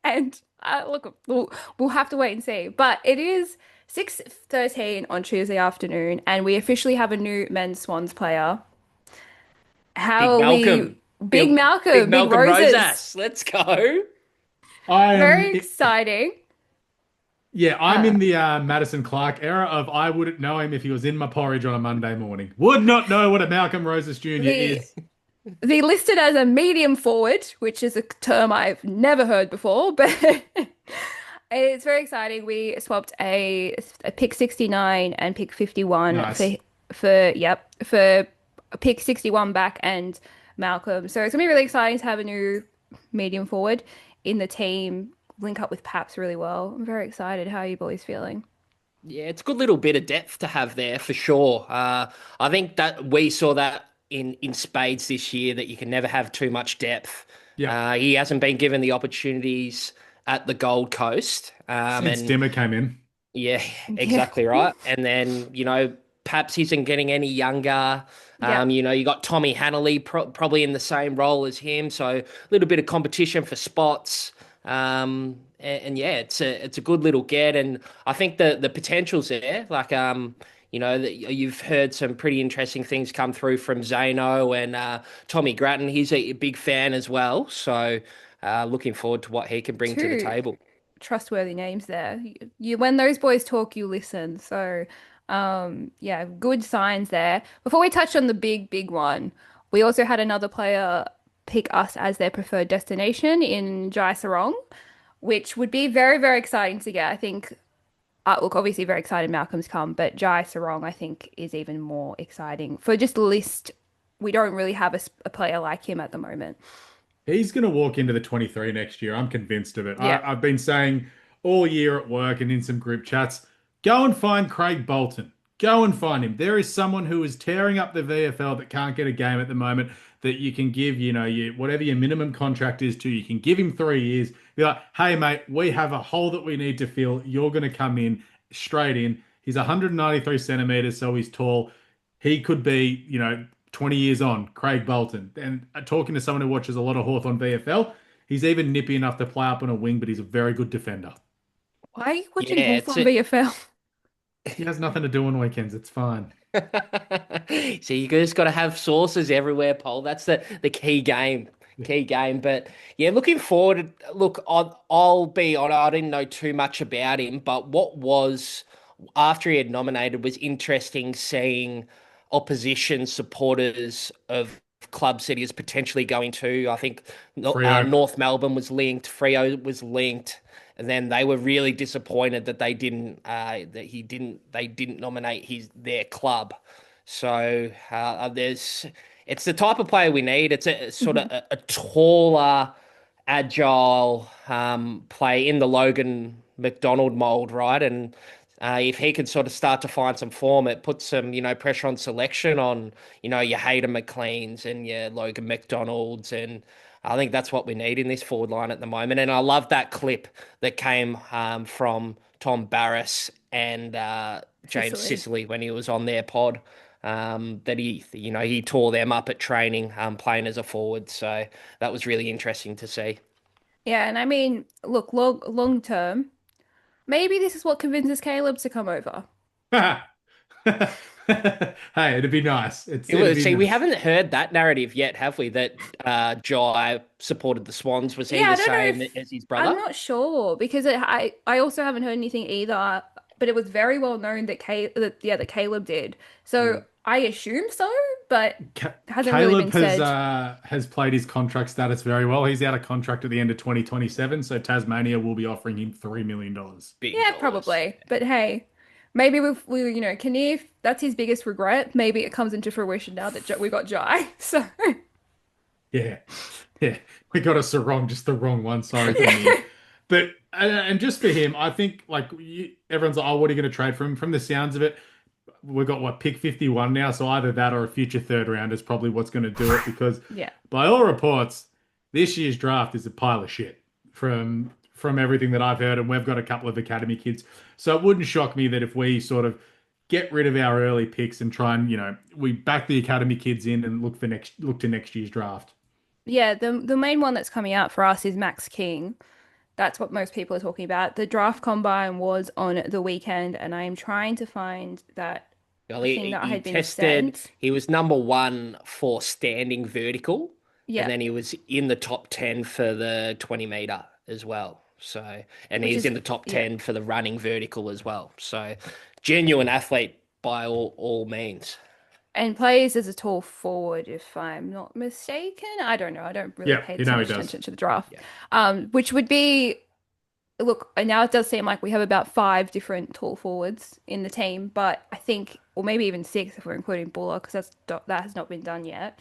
and look, we'll have to wait and see. But it is 6:13 on Tuesday afternoon, and we officially have a new men's Swans player. How Big are we? Malcolm. Big Malcolm, Big Big Malcolm Roses. Rosas. Let's go. Very exciting. Yeah, I'm in the Madison Clark era of I wouldn't know him if he was in my porridge on a Monday morning. Would not know what a Malcolm Rosas Jr. is. They listed as a medium forward, which is a term I've never heard before, but it's very exciting. We swapped a pick 69 and pick 51 Nice. for pick 61 back and Malcolm. So it's gonna be really exciting to have a new medium forward in the team. Link up with Paps really well. I'm very excited. How are you boys feeling? Yeah, it's a good little bit of depth to have there for sure. I think that we saw that in spades this year that you can never have too much depth. Yeah. He hasn't been given the opportunities at the Gold Coast. Since Dimmer came in. Yeah, exactly right. And then, perhaps he isn't getting any younger. You got Tommy Hanley probably in the same role as him. So a little bit of competition for spots. And yeah, it's a good little get, and I think the potential's there. Like you've heard some pretty interesting things come through from Zano and Tommy Grattan. He's a big fan as well, so looking forward to what he can bring to the table. Trustworthy names there. You when those boys talk, you listen. So yeah, good signs there. Before we touch on the big one, we also had another player pick us as their preferred destination in Jai Sarong, which would be very, very exciting to get. I think, look, obviously very excited Malcolm's come, but Jai Sarong, I think, is even more exciting. For just list, we don't really have a player like him at the moment. He's going to walk into the 23 next year. I'm convinced of it. Yeah. I've been saying all year at work and in some group chats, go and find Craig Bolton. Go and find him. There is someone who is tearing up the VFL that can't get a game at the moment that you can give, whatever your minimum contract is to, you can give him 3 years. Be like, hey, mate, we have a hole that we need to fill. You're going to come in straight in. He's 193 centimeters, so he's tall. He could be, 20 years on, Craig Bolton. And talking to someone who watches a lot of Hawthorn VFL, he's even nippy enough to play up on a wing, but he's a very good defender. Why are you watching Hawthorn VFL? He has nothing to do on weekends. It's fine. So you just got to have sources everywhere, Paul. That's the key game. Key game. But yeah, looking forward. Look, I'll be on. I didn't know too much about him, but what was after he had nominated was interesting seeing opposition supporters of clubs that he was potentially going to. I think North Melbourne was linked. Freo was linked. And then they were really disappointed that they didn't nominate their club. So it's the type of player we need. It's a sort of a taller, agile play in the Logan McDonald mold, right? And if he can sort of start to find some form, it puts some pressure on selection on your Hayden McLeans and your Logan McDonalds, and I think that's what we need in this forward line at the moment. And I love that clip that came from Tom Barras and James Sicily when he was on their pod. That he tore them up at training, playing as a forward. So that was really interesting to see. Yeah, and I mean, look, long term, maybe this is what convinces Caleb to come over. Hey, it'd be nice. We haven't heard that narrative yet, have we? That Jai supported the Swans. Was he the same as his brother? I'm not sure because I also haven't heard anything either. But it was very well known that Caleb did. So I assume so, but hasn't really been said. Caleb has played his contract status very well. He's out of contract at the end of 2027, so Tasmania will be offering him $3 million. Probably. But hey, maybe we Kinnear, that's his biggest regret. Maybe it comes into fruition now that we got Jai. So Yeah, yeah, we got us the wrong, just the wrong one. Sorry for yeah, me, but and just for him, I think like everyone's like, oh, what are you going to trade for him? From the sounds of it, we've got what pick 51 now, so either that or a future third round is probably what's going to do it because yeah. by all reports, this year's draft is a pile of shit from everything that I've heard, and we've got a couple of academy kids, so it wouldn't shock me that if we sort of get rid of our early picks and try and we back the academy kids in and look to next year's draft. Yeah, the main one that's coming out for us is Max King. That's what most people are talking about. The draft combine was on the weekend, and I am trying to find that Well, thing that I he had been tested, sent. he was number one for standing vertical, and Yeah, then he was in the top 10 for the 20 meter as well. So, and which he's is in the top yeah, 10 for the running vertical as well. So, genuine athlete by all means. and plays as a tall forward, if I'm not mistaken. I don't know. I don't really Yeah, pay you so know he much does. attention to the draft. Yeah. Which would be look, and now it does seem like we have about five different tall forwards in the team, but I think, or maybe even six if we're including Buller, because that has not been done yet.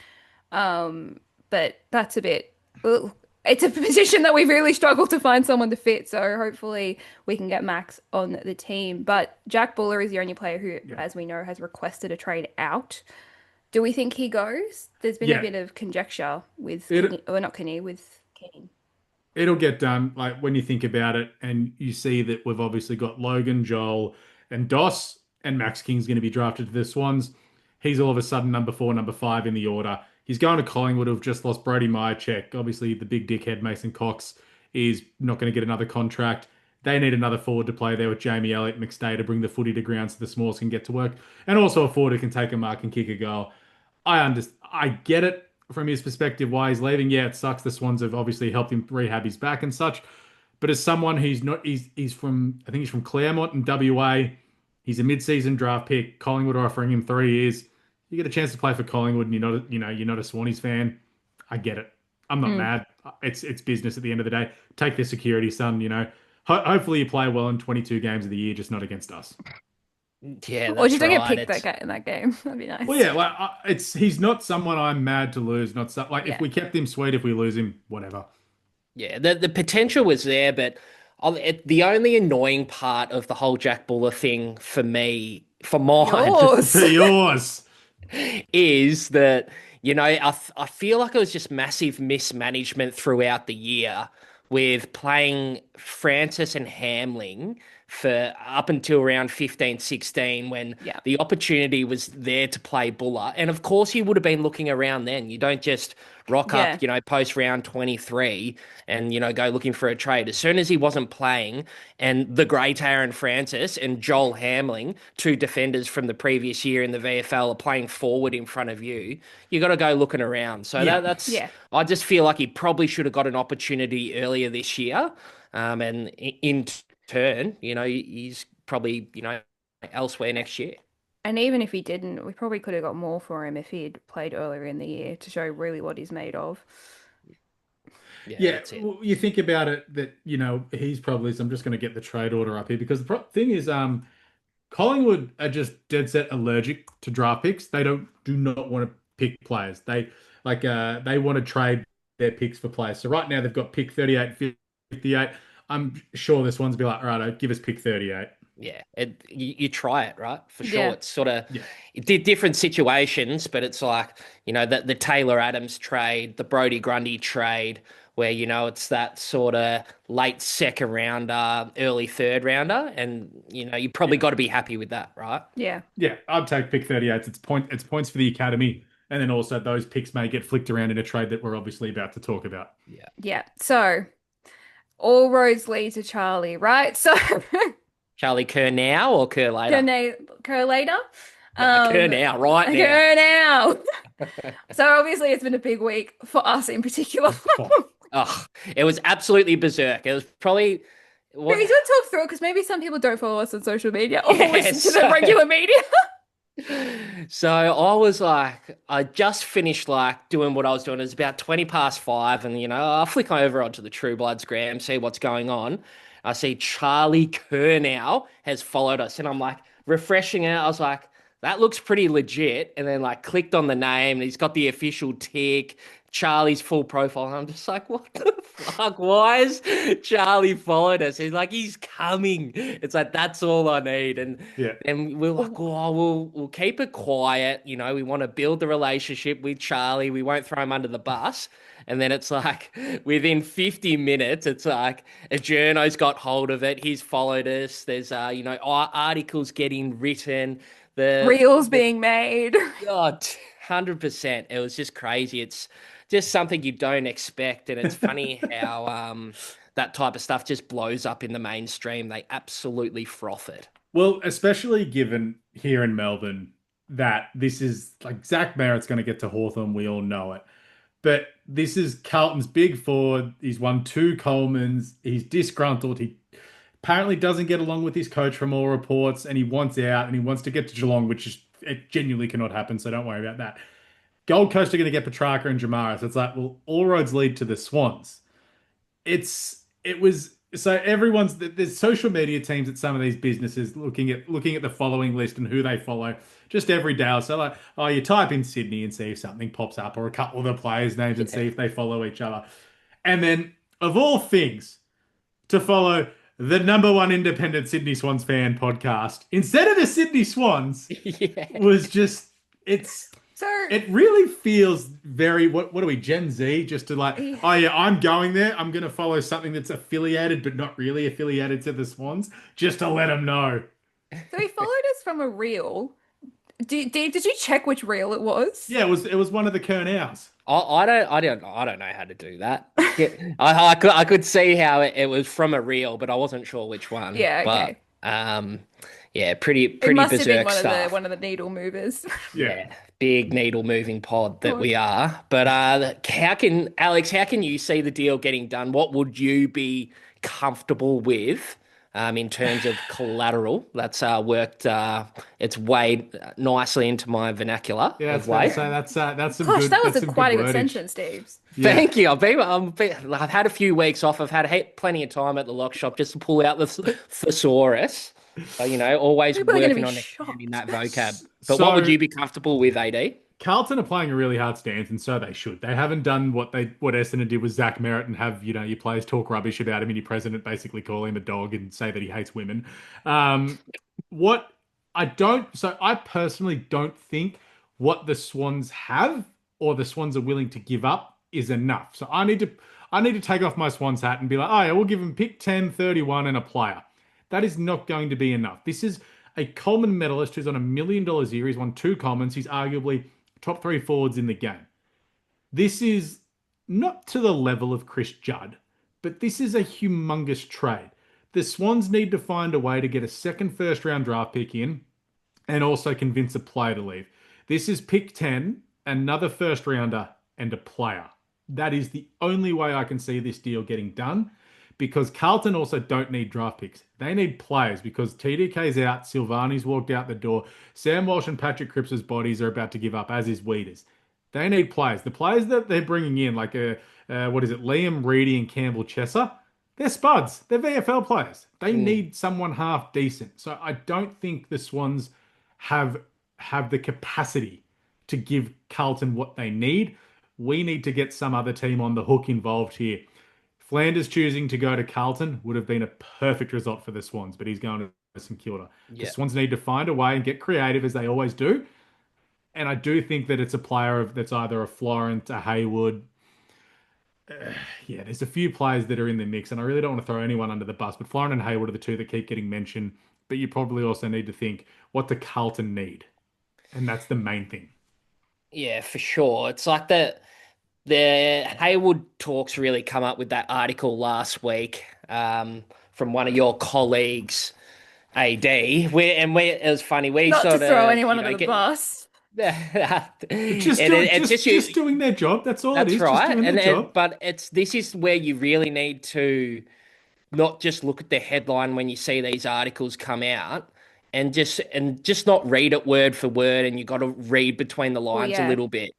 But that's a bit. Ugh. It's a position that we've really struggled to find someone to fit. So hopefully we can get Max on the team. But Jack Buller is the only player who, Yeah, as we know, has requested a trade out. Do we think he goes? There's been a yeah. bit of conjecture with It or not Kenny, with King. it'll get done. Like when you think about it, and you see that we've obviously got Logan, Joel, and Doss, and Max King's going to be drafted to the Swans. He's all of a sudden number 4, number 5 in the order. He's going to Collingwood, who've just lost Brody Myercheck. Obviously, the big dickhead Mason Cox is not going to get another contract. They need another forward to play there with Jamie Elliott, McStay to bring the footy to ground so the Smalls can get to work, and also a forward who can take a mark and kick a goal. I get it from his perspective why he's leaving. Yeah, it sucks. The Swans have obviously helped him rehab his back and such. But as someone who's not, he's from, I think he's from Claremont in WA. He's a mid-season draft pick. Collingwood are offering him 3 years. You get a chance to play for Collingwood, and you're not a Swannies fan. I get it. I'm not mad. It's business at the end of the day. Take the security, son. Hopefully you play well in 22 games of the year, just not against us. Yeah, Or that's just don't get right. picked that guy in that game. That'd be Well, nice. yeah, like he's not someone I'm mad to lose. Not so, like if Yeah. we kept him, sweet. If we lose him, whatever. Yeah, the potential was there, but the only annoying part of the whole Jack Buller thing for me, for mine, Yours. For yours. is that, I feel like it was just massive mismanagement throughout the year with playing Francis and Hamling for up until around 15, 16, when Yeah. the opportunity was there to play Buller. And of course, he would have been looking around then. You don't just rock Yeah. up, post round 23 and, go looking for a trade. As soon as he wasn't playing, and the great Aaron Francis and Joel Hamling, two defenders from the previous year in the VFL, are playing forward in front of you, you got to go looking around. So Yeah. that's, Yeah. I just feel like he probably should have got an opportunity earlier this year. And in turn, he's probably, elsewhere next year. And even if he didn't, we probably could have got more for him if he'd played earlier in the year to show really what he's made of. Yeah, Yeah, that's it. well, you think about it that he's probably. So I'm just going to get the trade order up here because the thing is, Collingwood are just dead set allergic to draft picks. They do not want to pick players. They want to trade their picks for players. So right now they've got pick 38, 58. I'm sure this one's be like, all right, give us pick 38. Yeah, you try it, right? For sure. Yeah. It's sort of Yeah. different situations, but it's like, the Taylor Adams trade, the Brody Grundy trade, where, it's that sort of late second rounder, early third rounder. And, you probably got to be happy with that, right? Yeah. Yeah, I'd take pick 38. It's points for the academy, and then also those picks may get flicked around in a trade that we're obviously about to talk about. Yeah. Yeah. So all roads lead to Charlie, right? So Charlie Kerr now or Kerr later? Kerr later. Kerr now, right now. Kerr now. So obviously it's been a big week for us in particular. Oh, it was absolutely berserk. It was probably Maybe do talk through it because maybe some people don't follow us on social media or Yeah, listen to the so- regular media. So I was like, I just finished like doing what I was doing. It was about 20 past 5, and I flick over onto the True Bloods gram, see what's going on. I see Charlie Kernow has followed us, and I'm like, refreshing it. I was like, that looks pretty legit. And then like clicked on the name and he's got the official tick, Charlie's full profile. And I'm just like, what the fuck? Why is Charlie followed us? He's like, he's coming. It's like, that's all I need. And Yeah. and we're like, oh, we'll keep it quiet. You know, we want to build the relationship with Charlie. We won't throw him under the bus. And then it's like within 50 minutes, it's like a journo's got hold of it. He's followed us. There's articles getting written. Reels being made. God, 100%. It was just crazy. It's just something you don't expect. And it's funny how that type of stuff just blows up in the mainstream. They absolutely froth it. Well, especially given here in Melbourne that this is like Zach Merritt's going to get to Hawthorn. We all know it. But this is Carlton's big forward. He's won 2 Colemans. He's disgruntled. He apparently doesn't get along with his coach from all reports, and he wants out and he wants to get to Geelong, which is it genuinely cannot happen. So don't worry about that. Gold Coast are going to get Petrarca and Jamara. So it's like, well, all roads lead to the Swans. So there's social media teams at some of these businesses looking at the following list and who they follow just every day. So like, oh, you type in Sydney and see if something pops up, or a couple of the players' names and see if they follow each other. And then, of all things, to follow the #1 independent Sydney Swans fan podcast instead of the Sydney Swans was just it really feels very what are we, Gen Z, just to like, oh yeah, I'm going there, I'm gonna follow something that's affiliated but not really affiliated to the Swans just to let them know. So he followed us from a reel. Did you check which reel it was? Yeah, it was one of the Kernows. I don't know how to do that. I could see how it was from a reel, but I wasn't sure which one. Yeah, okay. But yeah, pretty it must have been berserk stuff. one of the needle movers. Yeah, big needle moving pod that we are. But how can you see the deal getting done? What would you be comfortable with? In terms of collateral, that's worked its way nicely into my vernacular. Yeah, of way. So that's some Gosh, good. that was that's quite a good good wordage. sentence, Deebs. Yeah. Thank you. I've had a few weeks off. I've had plenty of time at the lock shop just to pull out the thesaurus. So, always People are gonna working be on shocked. expanding that vocab. But So- what would you be comfortable with, AD? Carlton are playing a really hard stance, and so they should. They haven't done what Essendon did with Zach Merritt and have your players talk rubbish about him and your president basically call him a dog and say that he hates women. I personally don't think what the Swans have or the Swans are willing to give up is enough. So I need to take off my Swans hat and be like, oh yeah, we'll give him pick 10, 31 and a player. That is not going to be enough. This is a Coleman medalist who's on $1 million a year. He's won 2 Colemans. He's arguably top 3 forwards in the game. This is not to the level of Chris Judd, but this is a humongous trade. The Swans need to find a way to get a second first-round draft pick in and also convince a player to leave. This is pick 10, another first-rounder, and a player. That is the only way I can see this deal getting done, because Carlton also don't need draft picks. They need players, because TDK's out, Silvani's walked out the door, Sam Walsh and Patrick Cripps' bodies are about to give up, as is Weeders. They need players. The players that they're bringing in, like Liam Reedy and Campbell Chesser, they're spuds. They're VFL players. They need someone half decent. So I don't think the Swans have the capacity to give Carlton what they need. We need to get some other team on the hook involved here. Flanders choosing to go to Carlton would have been a perfect result for the Swans, but he's going to St Kilda. Yeah. The Swans need to find a way and get creative, as they always do. And I do think that it's a player that's either a Florent, a Haywood. There's a few players that are in the mix, and I really don't want to throw anyone under the bus, but Florent and Haywood are the two that keep getting mentioned. But you probably also need to think, what do Carlton need? And that's the main thing. Yeah, for sure. It's like the Haywood talks really come up with that article last week from one of your colleagues, AD. It was funny. We not sort to throw anyone under the bus. just doing their job. That's all it is. That's right. Just doing their job. But this is where you really need to not just look at the headline when you see these articles come out, and just not read it word for word, and you got to read between the lines a little bit.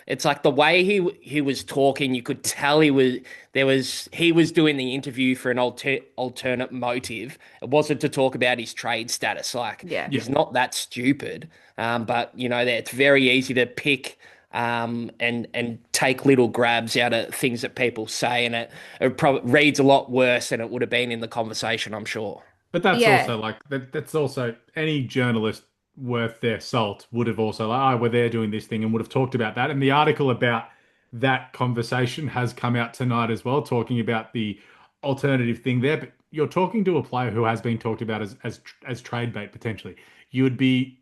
it's like the way he was talking, you could tell he was doing the interview for an alternate motive. It wasn't to talk about his trade status. Like he's not that stupid. But it's very easy to pick and take little grabs out of things that people say, and it probably reads a lot worse than it would have been in the conversation, I'm sure. But that's also like that's also any journalist worth their salt would have also like, oh, we're there doing this thing and would have talked about that. And the article about that conversation has come out tonight as well, talking about the alternative thing there. But you're talking to a player who has been talked about as trade bait potentially. You would be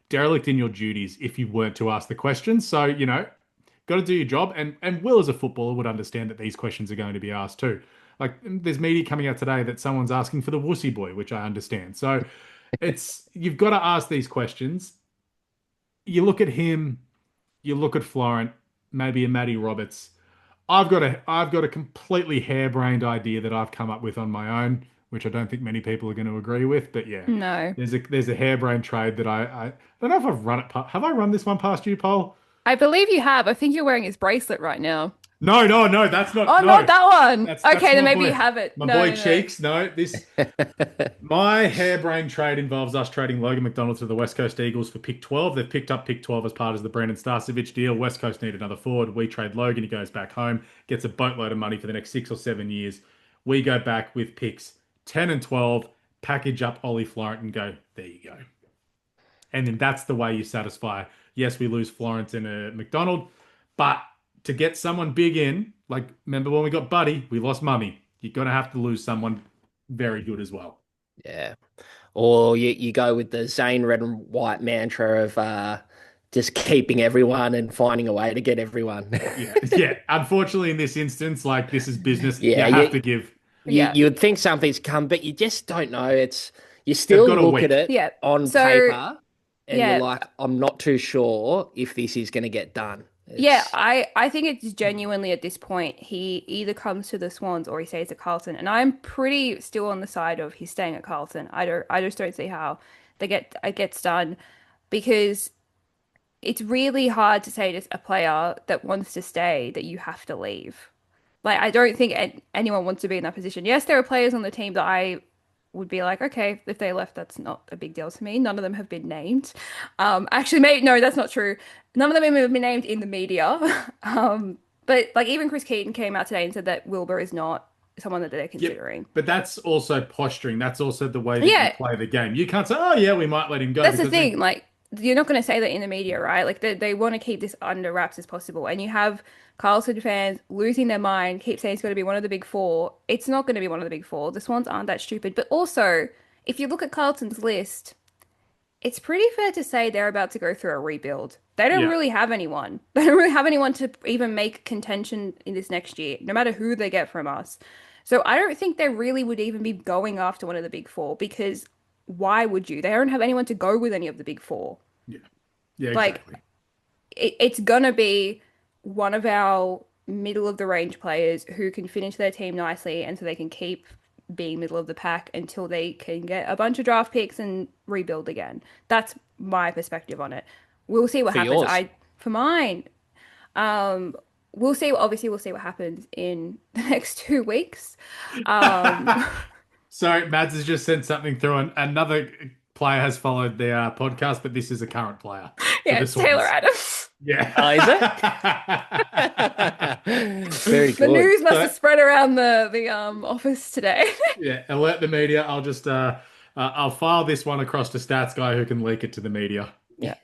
derelict in your duties if you weren't to ask the questions. So, got to do your job. And Will, as a footballer, would understand that these questions are going to be asked too. Like, there's media coming out today that someone's asking for the wussy boy, which I understand. So you've got to ask these questions. You look at him, you look at Florent, maybe a Matty Roberts. I've got a completely harebrained idea that I've come up with on my own, which I don't think many people are going to agree with. But yeah, no, there's a harebrained trade that I don't know if I've run it. Have I run this one past you, Paul? I believe you have. I think you're wearing his bracelet right now. No, that's not. Oh, no. not that one. That's okay, then my maybe boy, you have it. My boy Cheeks. No, this. My harebrained trade involves us trading Logan McDonald to the West Coast Eagles for pick 12. They've picked up pick 12 as part of the Brandon Starcevich deal. West Coast need another forward. We trade Logan. He goes back home, gets a boatload of money for the next 6 or 7 years. We go back with picks 10 and 12, package up Ollie Florent and go, there you go. And then that's the way you satisfy. Yes, we lose Florent and McDonald, but to get someone big in, like remember when we got Buddy, we lost Mummy. You're going to have to lose someone very good as well. Yeah. Or you go with the Zane red and white mantra of just keeping everyone and finding a way to get everyone. Yeah. Unfortunately, in this instance, like this is business. Yeah, you have to give. You would think something's come, but you just don't know. You still look at it on paper and you're like, I'm not too sure if this is going to get done. I think it's genuinely at this point, he either comes to the Swans or he stays at Carlton. And I'm pretty still on the side of he's staying at Carlton. I just don't see how it gets done, because it's really hard to say to a player that wants to stay that you have to leave. Like, I don't think anyone wants to be in that position. Yes, there are players on the team that I would be like, okay, if they left, that's not a big deal to me. None of them have been named. No, that's not true. None of them have been named in the media. But like even Chris Keaton came out today and said that Wilbur is not someone that they're considering. But that's also posturing. That's also the way that you play the game. You can't say, oh yeah, we might let him go. That's the thing. Like, you're not going to say that in the media, right? Like they want to keep this under wraps as possible. And you have Carlton fans losing their mind, keep saying it's going to be one of the big four. It's not going to be one of the big four. The Swans aren't that stupid. But also, if you look at Carlton's list, it's pretty fair to say they're about to go through a rebuild. They don't really have anyone. They don't really have anyone to even make contention in this next year, no matter who they get from us. So I don't think they really would even be going after one of the big four, because why would you? They don't have anyone to go with any of the big four. Yeah, like, exactly. It's going to be one of our middle of the range players who can fit into their team nicely, and so they can keep being middle of the pack until they can get a bunch of draft picks and rebuild again. That's my perspective on it. We'll see what happens. Yours. For mine, we'll see. Obviously, we'll see what happens in the next 2 weeks. So Mads has just sent something through, and another player has followed the podcast, but this is a current player. Yeah, it's Taylor Adams. Yeah. Oh, is it? Very good. The news must have spread around the office today. Yeah, alert the media. I'll just I'll file this one across to Stats Guy, who can leak it to the media. Yeah.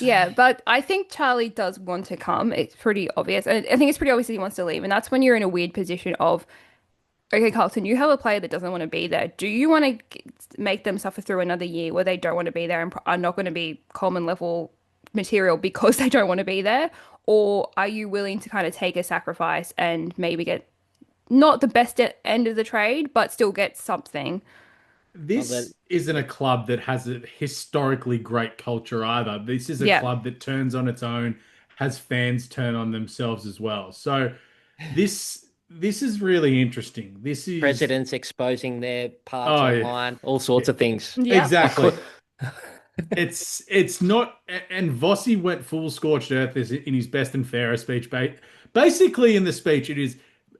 Yeah, but I think Charlie does want to come. It's pretty obvious. And I think it's pretty obvious that he wants to leave. And that's when you're in a weird position of, okay, Carlton, you have a player that doesn't want to be there. Do you want to make them suffer through another year where they don't want to be there and are not going to be common level material because they don't want to be there? Or are you willing to kind of take a sacrifice and maybe get not the best end of the trade, but still get something? This isn't a club that has a historically great culture either. This is a club that turns on its own, has fans turn on themselves as well. So this is really interesting. This is presidents exposing their parts online, all sorts of things. Yeah. Exactly. It's not, and Vossi went full scorched earth in his best and fairest speech. Basically, in the speech,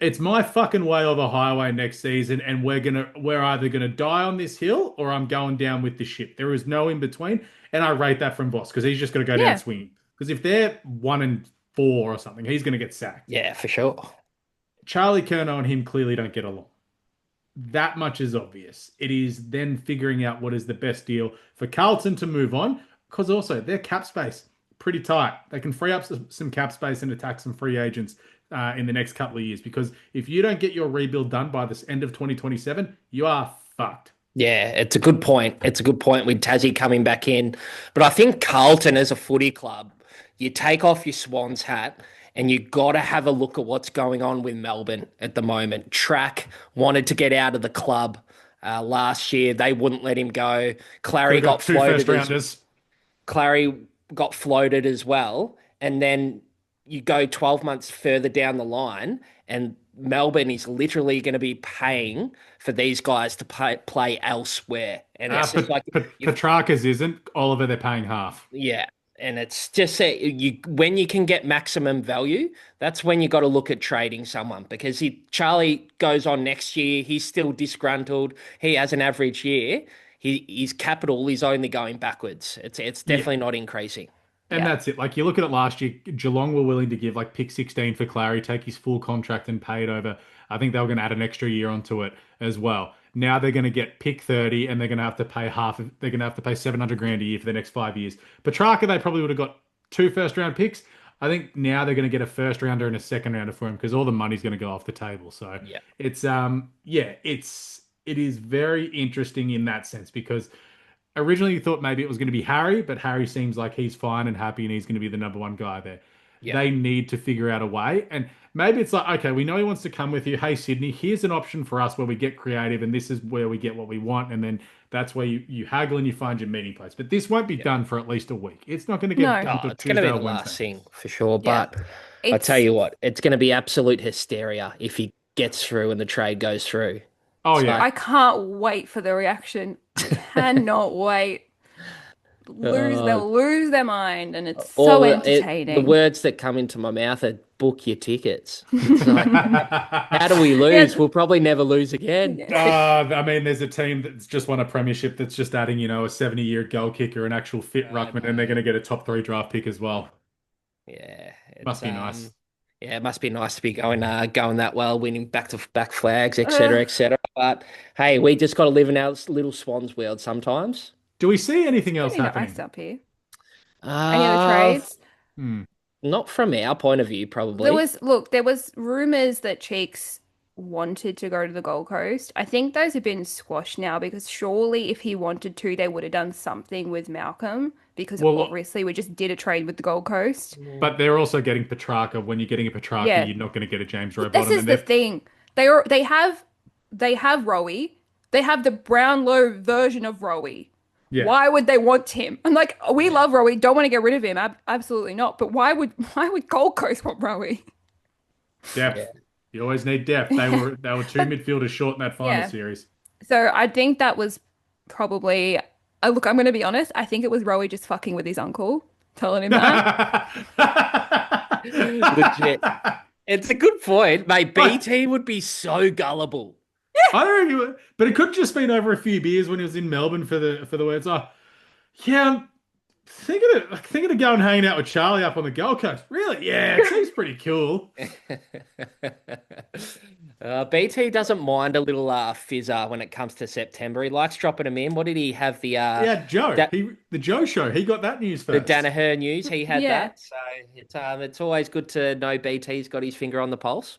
it's my fucking way or the highway next season, and we're either gonna die on this hill or I'm going down with the ship. There is no in between, and I rate that from Voss because he's just gonna go down Yeah. swinging. Because if they're 1-4 or something, he's gonna get sacked. Yeah, for sure. Charlie Curnow and him clearly don't get along. That much is obvious. It is then figuring out what is the best deal for Carlton to move on, because also their cap space pretty tight. They can free up some cap space and attack some free agents in the next couple of years. Because if you don't get your rebuild done by this end of 2027, you are fucked. Yeah, it's a good point. It's a good point with Tassie coming back in. But I think Carlton as a footy club, you take off your Swans hat and you got to have a look at what's going on with Melbourne at the moment. Track wanted to get out of the club last year. They wouldn't let him go. Clary got two floated. first rounders. Clary got floated as well. And then you go 12 months further down the line and Melbourne is literally going to be paying for these guys to play elsewhere. And it's just like Petrarca's isn't. Oliver, they're paying half. Yeah. And it's just when you can get maximum value, that's when you got to look at trading someone because Charlie goes on next year. He's still disgruntled. He has an average year. His capital is only going backwards. It's definitely not increasing. And that's it. Like you look at it last year, Geelong were willing to give like pick 16 for Clary, take his full contract and pay it over. I think they were going to add an extra year onto it as well. Now they're going to get pick 30 and they're going to have to pay they're going to have to pay 700 grand a year for the next 5 years. Petrarca, they probably would have got 2 first round picks. I think now they're going to get a first rounder and a second rounder for him because all the money's going to go off the table. So it is very interesting in that sense because originally you thought maybe it was going to be Harry, but Harry seems like he's fine and happy and he's going to be the number one guy there. Yeah. They need to figure out a way. And maybe it's like, okay, we know he wants to come with you. Hey, Sydney, here's an option for us where we get creative and this is where we get what we want. And then that's where you haggle and you find your meeting place. But this won't be done for at least a week. It's not going to get done until it's going to be the last thing for sure. But I tell you what, it's going to be absolute hysteria if he gets through and the trade goes through. Oh, yeah. I can't wait for the reaction. I cannot wait. They'll lose their mind, and it's so entertaining. The words that come into my mouth are book your tickets. Like, how do we lose? We'll probably never lose again. I mean, there's a team that's just won a premiership that's just adding, a 70-year goal kicker, an actual fit ruckman, and they're going to get a top 3 draft pick as well. Yeah. Must be nice. Yeah, it must be nice to be going that well, winning back-to-back flags, etc., etc. But hey, we just got to live in our little Swans world sometimes. Do we see anything else happening? Ice up here. Any other trades? Not from our point of view, probably. There was rumours that Cheeks wanted to go to the Gold Coast. I think those have been squashed now because surely if he wanted to, they would have done something with Malcolm because obviously we just did a trade with the Gold Coast. But they're also getting Petrarca. When you're getting a Petrarca, you're not going to get a James Rowbottom. This is the thing. They have Rowie. They have the Brownlow version of Rowie. Yeah. Why would they want him? I'm like, we love Rowie, don't want to get rid of him. Absolutely not. But why would Gold Coast want Rowie? Depth. Yeah. You always need depth. They were 2 midfielders short in that final series. So I think that was probably look, I'm going to be honest. I think it was Rowie just fucking with his uncle, telling him that. Legit. It's a good point, mate. BT would be so gullible. I don't know, but it could have just been over a few beers when he was in Melbourne for the words. I'm thinking of going hanging out with Charlie up on the Gold Coast. Really? Yeah, it seems pretty cool. BT doesn't mind a little fizzer when it comes to September. He likes dropping them in. What did he have? Joe. The Joe show. He got that news first. The Danaher news. He had that. So it's always good to know BT's got his finger on the pulse.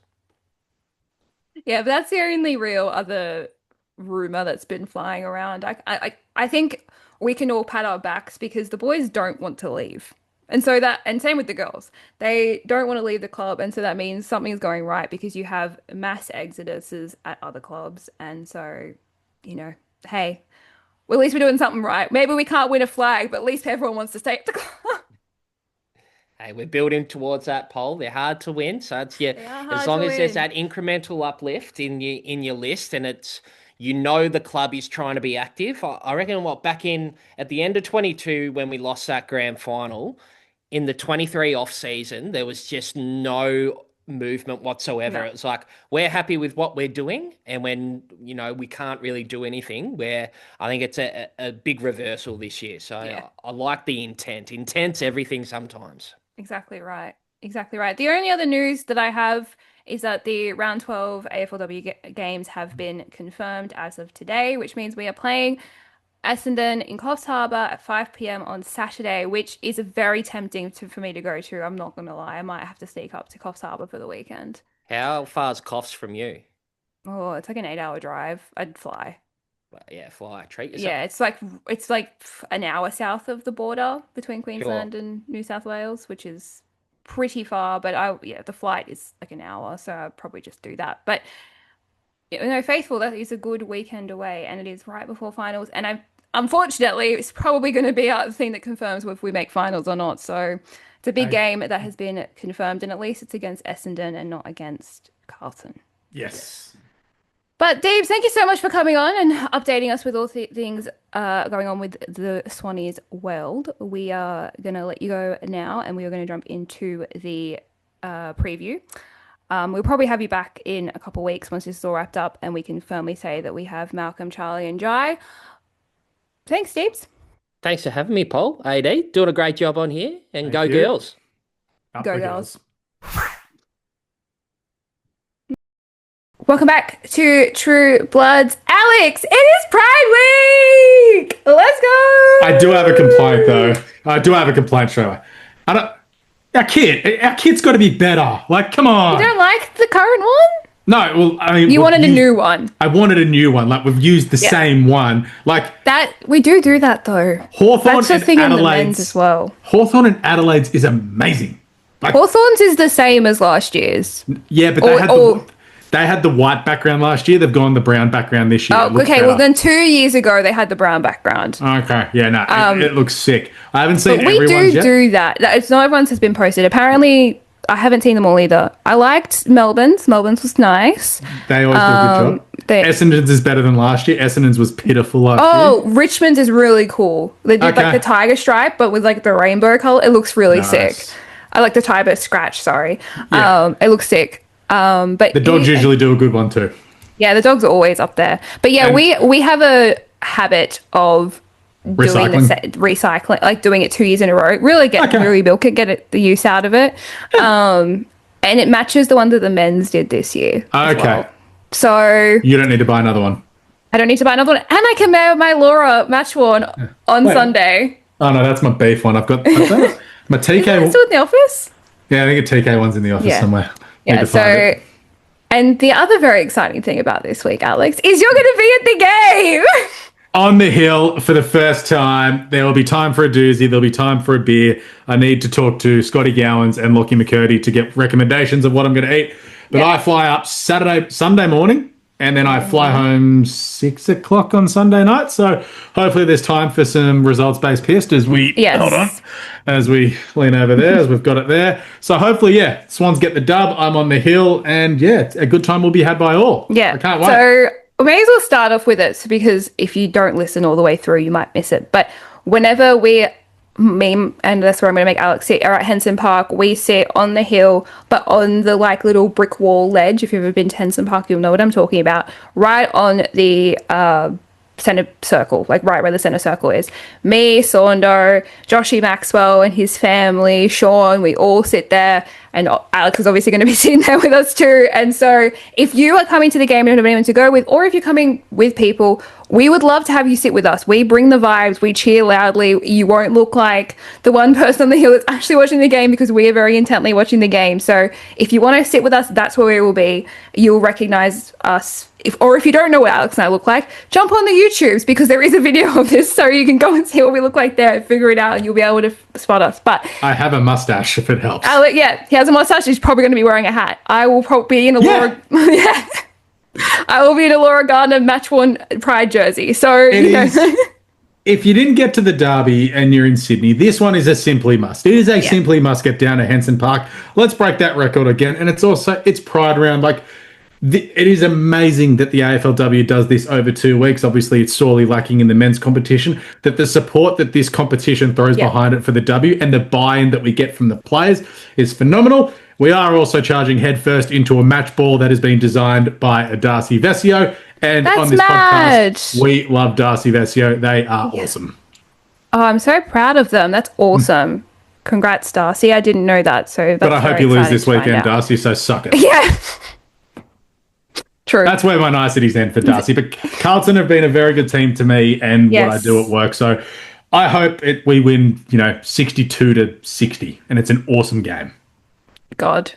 Yeah, but that's the only real other rumor that's been flying around. I think we can all pat our backs because the boys don't want to leave. And same with the girls. They don't want to leave the club. And so that means something's going right because you have mass exoduses at other clubs. And so, hey, well, at least we're doing something right. Maybe we can't win a flag, but at least everyone wants to stay at the club. Hey, we're building towards that poll. They're hard to win, so it's as long as there's that incremental uplift in your list, and it's the club is trying to be active. I reckon back in at the end of 22 when we lost that grand final, in the 23 off season, there was just no movement whatsoever. It's like, we're happy with what we're doing, and when we can't really do anything, where I think it's a big reversal this year. So I like the intent's everything sometimes. Exactly right. The only other news that I have is that the round 12 AFLW games have been confirmed as of today, which means we are playing Essendon in Coffs Harbour at 5 p.m. on Saturday, which is very tempting for me to go to. I'm not going to lie. I might have to sneak up to Coffs Harbour for the weekend. How far is Coffs from you? Oh, it's like an 8-hour drive. I'd fly. Well, yeah, fly. Treat yourself. Yeah, it's like an hour south of the border between Queensland and New South Wales, which is pretty far. But the flight is like an hour, so I'd probably just do that. But Faithful, that is a good weekend away, and it is right before finals. And unfortunately, it's probably going to be the thing that confirms if we make finals or not. So it's a big game that has been confirmed, and at least it's against Essendon and not against Carlton. Yes. But Deebs, thank you so much for coming on and updating us with all things going on with the Swannies world. We are going to let you go now, and we are going to jump into the preview. We'll probably have you back in a couple of weeks once this is all wrapped up, and we can firmly say that we have Malcolm, Charlie, and Jai. Thanks, Deebs. Thanks for having me, Paul. AD, doing a great job on here, and go girls. Go girls. Welcome back to True Bloods. Alex, it is Pride Week! Let's go! I do have a complaint, though. I do have a complaint, Shirley. Our kid's got to be better. Like, come on. You don't like the current one? No, well, I mean... You wanted a new one. I wanted a new one. Like, we've used the same one. Like... That, we do that, though. Hawthorn That's the thing in the men's as well. Hawthorn and Adelaide's is amazing. Like, Hawthorn's is the same as last year's. Yeah, but they had the white background last year. They've gone the brown background this year. Oh, okay. Well, then 2 years ago, they had the brown background. Okay. Yeah, no, it looks sick. I haven't seen everyone's yet. We do that. It's not everyone's has been posted. Apparently, I haven't seen them all either. I liked Melbourne's. Melbourne's was nice. They always do a good job. Essendon's is better than last year. Essendon's was pitiful last year. Oh, Richmond's is really cool. They did like the tiger stripe, but with like the rainbow color. It looks really sick. I like the tiger scratch, sorry. Yeah. It looks sick. But the dogs usually do a good one too. Yeah, the dogs are always up there. But yeah, we have a habit of recycling, like doing it 2 years in a row. Really milk it, get the use out of it. And it matches the one that the men's did this year. Okay. Well. So you don't need to buy another one. I don't need to buy another one. And I can wear my Laura match one on Sunday. Oh no, that's my beef one. I've got my TK. Is it still in the office? Yeah, I think a TK one's in the office somewhere. Yeah, so, and the other very exciting thing about this week, Alex, is you're going to be at the game. On the hill for the first time. There will be time for a doozy. There'll be time for a beer. I need to talk to Scotty Gowans and Lockie McCurdy to get recommendations of what I'm going to eat. But I fly up Sunday morning, and then I fly home 6 o'clock on Sunday night. So hopefully there's time for some results-based pissed as we hold on, as we lean over there, as we've got it there. So hopefully, Swans get the dub. I'm on the hill, and a good time will be had by all. Yeah, I can't wait. So we may as well start off with it, because if you don't listen all the way through, you might miss it. But whenever and that's where I'm going to make Alex sit, are at Henson Park, we sit on the hill, but on the like little brick wall ledge. If you've ever been to Henson Park, you'll know what I'm talking about. Right on the centre circle, like right where the centre circle is. Me, Saundo, Joshy Maxwell and his family, Sean, we all sit there, and Alex is obviously going to be sitting there with us too. And so if you are coming to the game and don't have anyone to go with, or if you're coming with people, we would love to have you sit with us. We bring the vibes, we cheer loudly. You won't look like the one person on the hill that's actually watching the game, because we are very intently watching the game. So if you want to sit with us, that's where we will be. You'll recognize us. If you don't know what Alex and I look like, jump on the YouTubes, because there is a video of this, so you can go and see what we look like there and figure it out, and you'll be able to spot us. But I have a mustache, if it helps. He has a mustache. He's probably going to be wearing a hat. I will probably be in a Laura. I will be in a Laura Gardner match-worn Pride jersey. So if you didn't get to the derby and you're in Sydney, this one is a simply must. It is a simply must get down to Henson Park. Let's break that record again. And it's Pride round. Like, It is amazing that the AFLW does this over 2 weeks. Obviously, it's sorely lacking in the men's competition. That the support that this competition throws behind it for the W and the buy-in that we get from the players is phenomenal. We are also charging headfirst into a match ball that has been designed by Darcy Vesio. And on this podcast, we love Darcy Vesio. They are awesome. Oh, I'm so proud of them. That's awesome. Congrats, Darcy. I didn't know that. But I hope you lose this weekend, Darcy, so suck it. Yeah. True. That's where my niceties end for Darcy. But Carlton have been a very good team to me and what I do at work. So I hope we win, 62-60. And it's an awesome game. God.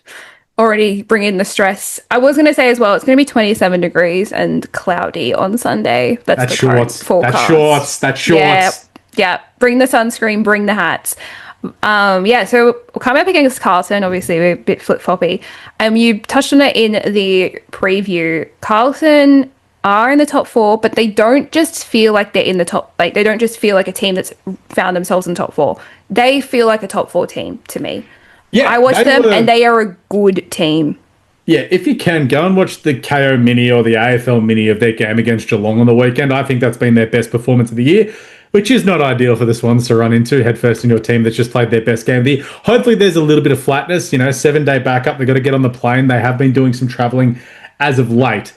Already bring in the stress. I was going to say as well, it's going to be 27 degrees and cloudy on Sunday. That's the current forecast. That's shorts. Yeah. Bring the sunscreen, bring the hats. So we'll come up against Carlton. Obviously, we're a bit flip-floppy. You touched on it in the preview. Carlton are in the top 4, but they don't just feel like they're in the top. Like, they don't just feel like a team that's found themselves in top 4. They feel like a top 4 team to me. Yeah, I watch them, and they are a good team. Yeah, if you can, go and watch the KO mini or the AFL mini of their game against Geelong on the weekend. I think that's been their best performance of the year, which is not ideal for the Swans to run into headfirst into a team that's just played their best game of the year. Hopefully there's a little bit of flatness, 7-day backup. They've got to get on the plane. They have been doing some travelling as of late.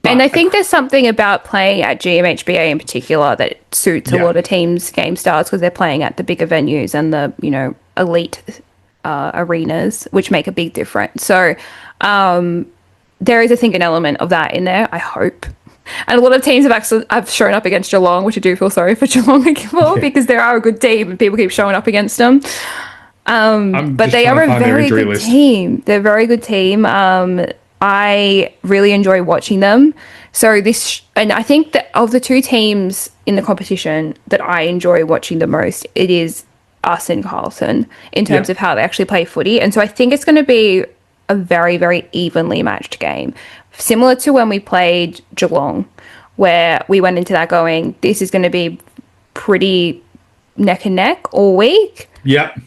And I think there's something about playing at GMHBA in particular that suits a lot of teams' game styles because they're playing at the bigger venues and the, elite arenas, which make a big difference. So there is, I think, an element of that in there, I hope. And a lot of teams have shown up against Geelong, which I do feel sorry for Geelong because they are a good team and people keep showing up against them. But they are a very good team. They're a very good team. I really enjoy watching them. So and I think that of the 2 teams in the competition that I enjoy watching the most, it is us and Carlton in terms of how they actually play footy. And so I think it's going to be a very, very evenly matched game. Similar to when we played Geelong, where we went into that going, this is going to be pretty neck and neck all week. Yep.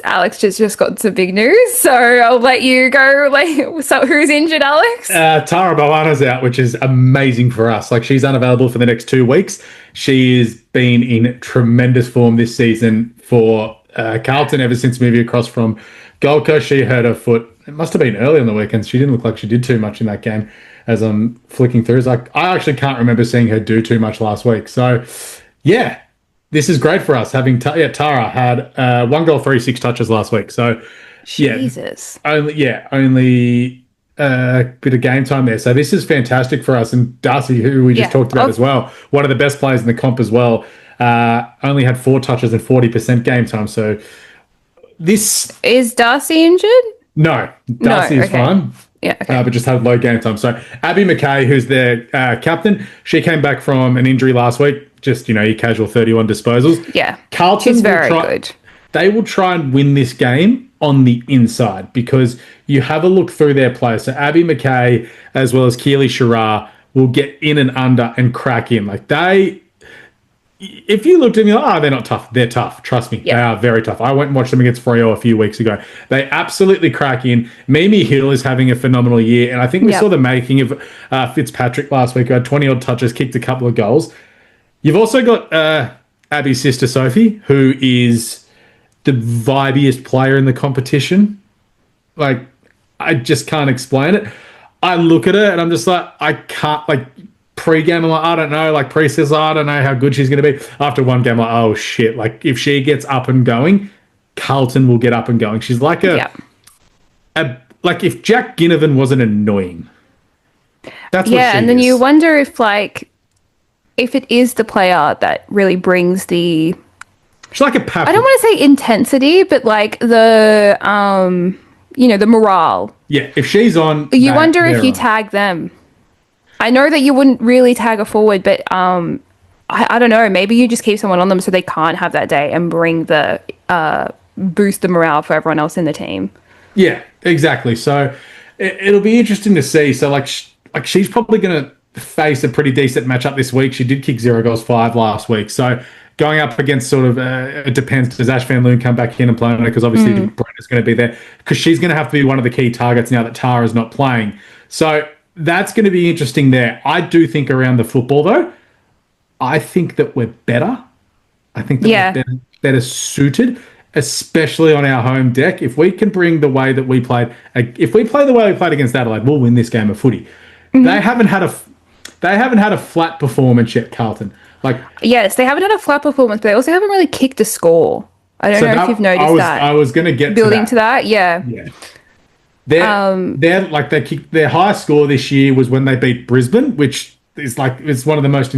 Alex just got some big news, so I'll let you go. So who's injured, Alex? Tara Boana's out, which is amazing for us. She's unavailable for the next 2 weeks. She has been in tremendous form this season for Carlton ever since moving across from Gold Coast. She hurt her foot. It must have been early on the weekend. She didn't look like she did too much in that game as I'm flicking through. I actually can't remember seeing her do too much last week. So, yeah. This is great for us. Having Tara had 1 goal, 6 touches last week. So, Jesus. Only a bit of game time there. So this is fantastic for us. And Darcy, who we just talked about as well, one of the best players in the comp as well, only had 4 touches and 40% game time. So this is Darcy injured? No, Darcy is fine. Yeah, okay. But just had low game time. So Abby McKay, who's their captain, she came back from an injury last week. Just, your casual 31 disposals. Yeah. Carlton She's very good. They will try and win this game on the inside because you have a look through their players. So Abby McKay, as well as Keely Sherrar, will get in and under and crack in. If you looked at me, they're not tough. They're tough. Trust me. They are very tough. I went and watched them against Freo a few weeks ago. They absolutely crack in. Mimi Hill is having a phenomenal year. And I think we saw the making of Fitzpatrick last week, who had 20-odd touches, kicked a couple of goals. You've also got Abby's sister, Sophie, who is the vibiest player in the competition. I just can't explain it. I look at her and I'm just I can't, pre-game, I'm I don't know, pre-season, I don't know how good she's going to be. After one game, oh shit, if she gets up and going, Carlton will get up and going. She's like if Jack Ginnivan wasn't annoying. That's what she and then you wonder if it is the player that really brings the... She's like a pap. I don't want to say intensity, but the, the morale. Yeah, if she's on... You wonder if you tag them. I know that you wouldn't really tag a forward, but I don't know. Maybe you just keep someone on them so they can't have that day and bring the... boost the morale for everyone else in the team. Yeah, exactly. So it'll be interesting to see. So, she's probably going to face a pretty decent matchup this week. She did kick 0 goals, 5 last week. So going up against it depends. Does Ash Van Loon come back in and play on her? Because obviously Brenda's going to be there because she's going to have to be one of the key targets now that Tara's not playing. So that's going to be interesting there. I do think around the football, though, I think that we're better. I think that we're better suited, especially on our home deck. If we can bring the way that we played, if we play the way we played against Adelaide, we'll win this game of footy. They haven't had a flat performance yet, Carlton. Yes, they haven't had a flat performance, but they also haven't really kicked a score. I don't know if you've noticed that. I was going to get building to that. Yeah. They kicked their highest score this year was when they beat Brisbane, which is it's one of the most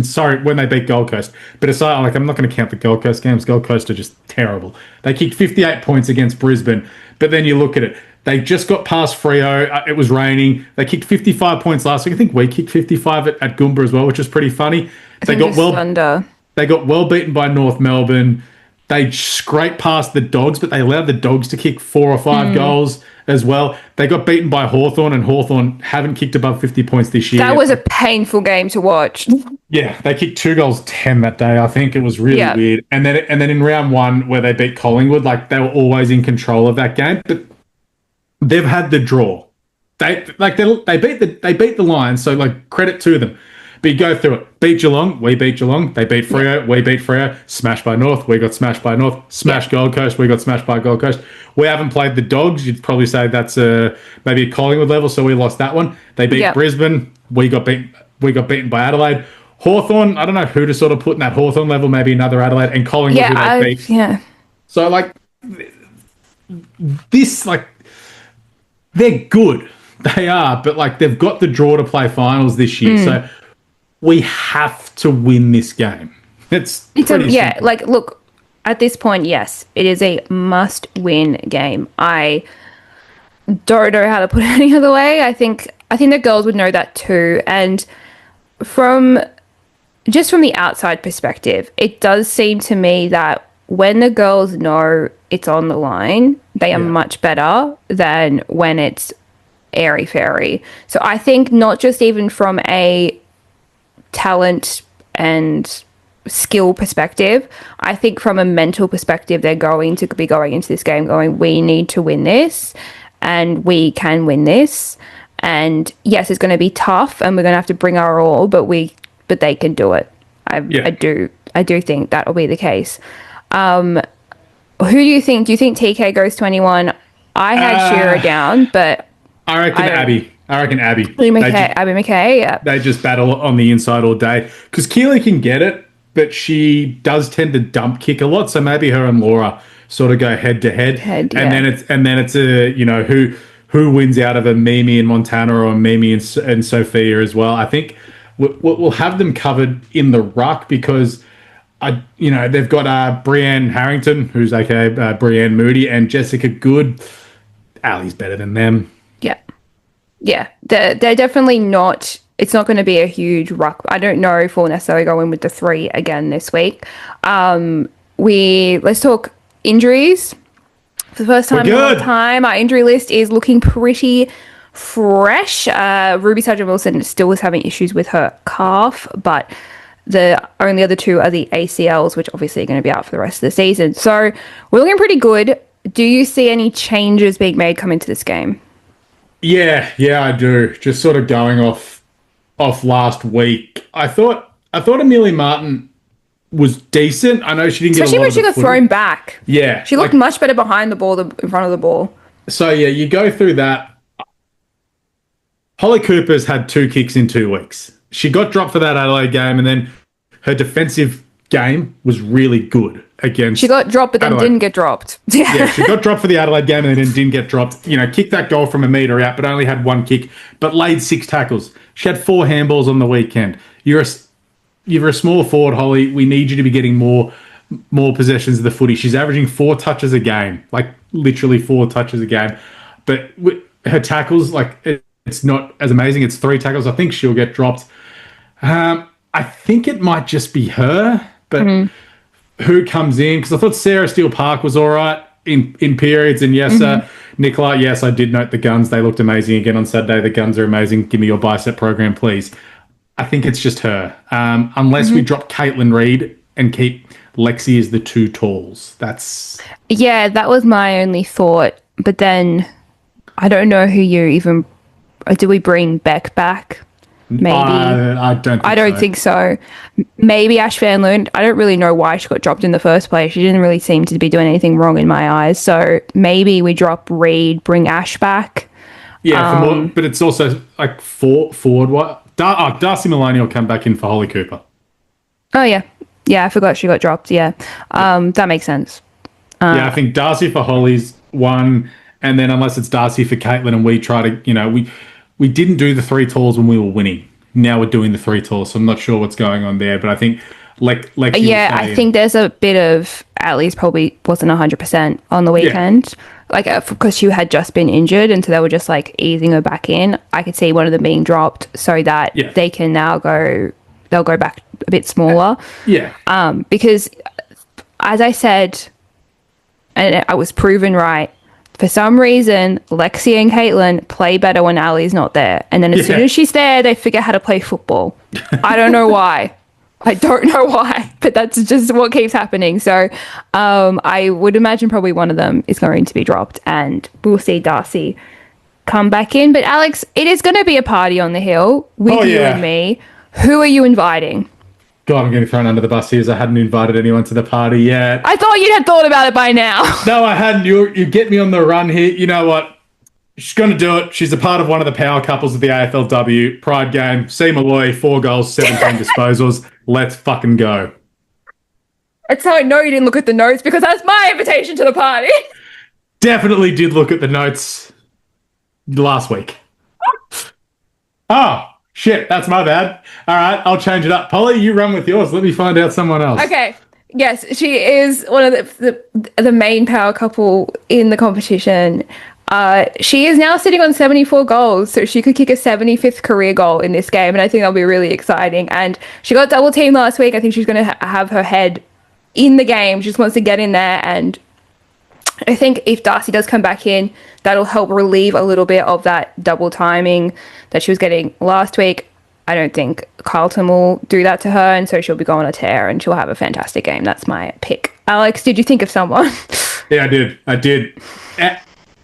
when they beat Gold Coast. But aside, I'm not going to count the Gold Coast games. Gold Coast are just terrible. They kicked 58 points against Brisbane, but then you look at it. They just got past Freo. It was raining. They kicked 55 points last week. I think we kicked 55 at Goomba as well, which is pretty funny. They got well beaten by North Melbourne. They scraped past the Dogs, but they allowed the Dogs to kick 4 or 5 goals as well. They got beaten by Hawthorn, and Hawthorn haven't kicked above 50 points this year. That was a painful game to watch. Yeah, they kicked 2 goals 10 that day. I think it was really weird. And then in round 1, where they beat Collingwood, they were always in control of that game. But they've had the draw. They beat the Lions, so credit to them. But you go through it. Beat Geelong, we beat Geelong. They beat Freo, we beat Freo. Smashed by North, we got smashed by North. Smashed Gold Coast, we got smashed by Gold Coast. We haven't played the Dogs. You'd probably say that's maybe a Collingwood level, so we lost that one. They beat Brisbane, we got beaten by Adelaide. Hawthorn, I don't know who to sort of put in that Hawthorn level, maybe another Adelaide, and Collingwood who they beat. Yeah. So they're good. They are, but they've got the draw to play finals this year. So we have to win this game. It's simple. Look, at this point, yes, it is a must-win game. I don't know how to put it any other way. I think the girls would know that too. And from the outside perspective, it does seem to me that when the girls know it's on the line, they are much better than when it's airy-fairy. So I think not just even from a talent and skill perspective, I think from a mental perspective, they're going to be going into this game going, we need to win this and we can win this. And yes, it's going to be tough and we're going to have to bring our all, but they can do it. I do think that will be the case. Who do you think? Do you think TK goes 21? I had Shearer down, but I reckon Abby. Abby McKay, yeah. They just battle on the inside all day. Because Keely can get it, but she does tend to dump kick a lot. So maybe her and Laura sort of go head to head. And then it's a who wins out of a Mimi and Montana or Mimi and Sophia as well. I think we'll have them covered in the ruck because they've got Brianne Harrington, who's Brianne Moody, and Jessica Good. Ali's better than them. Yeah, they're definitely not. It's not going to be a huge ruck. I don't know if we'll necessarily go in with the 3 again this week. Let's talk injuries. For the first time in a long time, our injury list is looking pretty fresh. Ruby Sargent-Wilson still was having issues with her calf, but the only other 2 are the ACLs, which obviously are going to be out for the rest of the season. So we're looking pretty good. Do you see any changes being made coming to this game? Yeah, I do. Just sort of going off last week. I thought Amelia Martin was decent. I know she didn't get a lot of the especially when she got thrown back. Yeah. She looked much better behind the ball than in front of the ball. So, yeah, you go through that. Holly Cooper's had 2 kicks in 2 weeks. She got dropped for that Adelaide game, and then her defensive game was really good against She got dropped, but then Adelaide. Didn't get dropped. Yeah, she got dropped for the Adelaide game and then didn't get dropped. Kicked that goal from a metre out, but only had 1 kick, but laid 6 tackles. She had 4 handballs on the weekend. You're a small forward, Holly. We need you to be getting more possessions of the footy. She's averaging 4 touches a game, literally 4 touches a game. But her tackles, it's not as amazing. It's 3 tackles. I think she'll get dropped. I think it might just be her, but who comes in? Because I thought Sarah Steele Park was all right in periods. And yes, Nicola, yes, I did note the guns. They looked amazing again on Saturday. The guns are amazing. Give me your bicep program, please. I think it's just her. Unless we drop Caitlin Reid and keep Lexi as the 2 talls. Yeah, that was my only thought. But then I don't know who you even do we bring Beck back? Maybe. I don't think so. Maybe Ash Van Loon. I don't really know why she got dropped in the first place. She didn't really seem to be doing anything wrong in my eyes. So maybe we drop Reed, bring Ash back. Yeah, but it's also like forward. What? Darcy Maloney will come back in for Holly Cooper. Oh, yeah. Yeah, I forgot she got dropped. Yeah. That makes sense. Yeah, I think Darcy for Holly's one, and then unless it's Darcy for Caitlin, and we try to, we didn't do the 3 talls when we were winning. Now we're doing the 3 talls, so I'm not sure what's going on there. But I think, Lexi. Yeah, I think there's a bit of Ali's probably wasn't 100% on the weekend. Yeah. Because she had just been injured, and so they were just like easing her back in. I could see one of them being dropped so that they can now they'll go back a bit smaller. Yeah. Because as I said, and I was proven right, for some reason, Lexi and Caitlin play better when Ali's not there. And then as soon as she's there, they forget how to play football. I don't know why. But that's just what keeps happening. So I would imagine probably one of them is going to be dropped, and we'll see Darcy come back in. But Alex, it is going to be a party on the hill with you and me. Who are you inviting? God, I'm getting thrown under the bus here as I hadn't invited anyone to the party yet. I thought you'd have thought about it by now. No, I hadn't. You get me on the run here. You know what? She's going to do it. She's a part of one of the power couples of the AFLW. Pride game. C. Malloy, 4 goals, 17 disposals. Let's fucking go. That's how I know you didn't look at the notes, because that's my invitation to the party. Definitely did look at the notes last week. Oh, shit. That's my bad. All right. I'll change it up. Polly, you run with yours. Let me find out someone else. Okay. Yes, she is one of the main power couple in the competition. She is now sitting on 74 goals, so she could kick a 75th career goal in this game, and I think that'll be really exciting. And she got double teamed last week. I think she's going to have her head in the game. She just wants to get in there, and I think if Darcy does come back in, that'll help relieve a little bit of that double timing that she was getting last week. I don't think Carlton will do that to her, and so she'll be going on a tear, and she'll have a fantastic game. That's my pick. Alex, did you think of someone? Yeah, I did.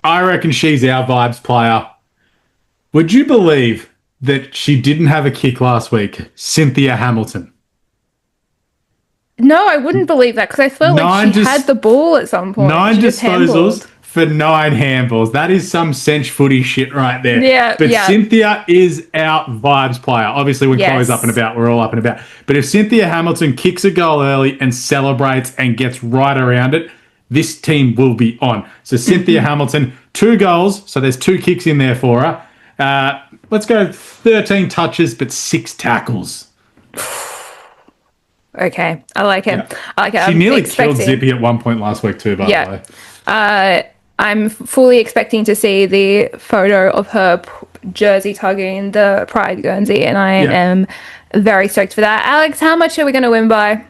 I reckon she's our vibes player. Would you believe that she didn't have a kick last week? Cynthia Hamilton. No, I wouldn't believe that, because I felt like she had the ball at some point. 9 disposals for 9 handballs. That is some cinch footy shit right there. Yeah, but Cynthia is our vibes player. Obviously, when Chloe's up and about, we're all up and about. But if Cynthia Hamilton kicks a goal early and celebrates and gets right around it, this team will be on. So Cynthia Hamilton, 2 goals. So there's 2 kicks in there for her. Let's go 13 touches, but 6 tackles. Okay, I like it. Yeah. I like it. She nearly killed Zippy at one point last week too, by the way. I'm fully expecting to see the photo of her jersey tugging the Pride Guernsey, and I am very stoked for that. Alex, how much are we going to win by?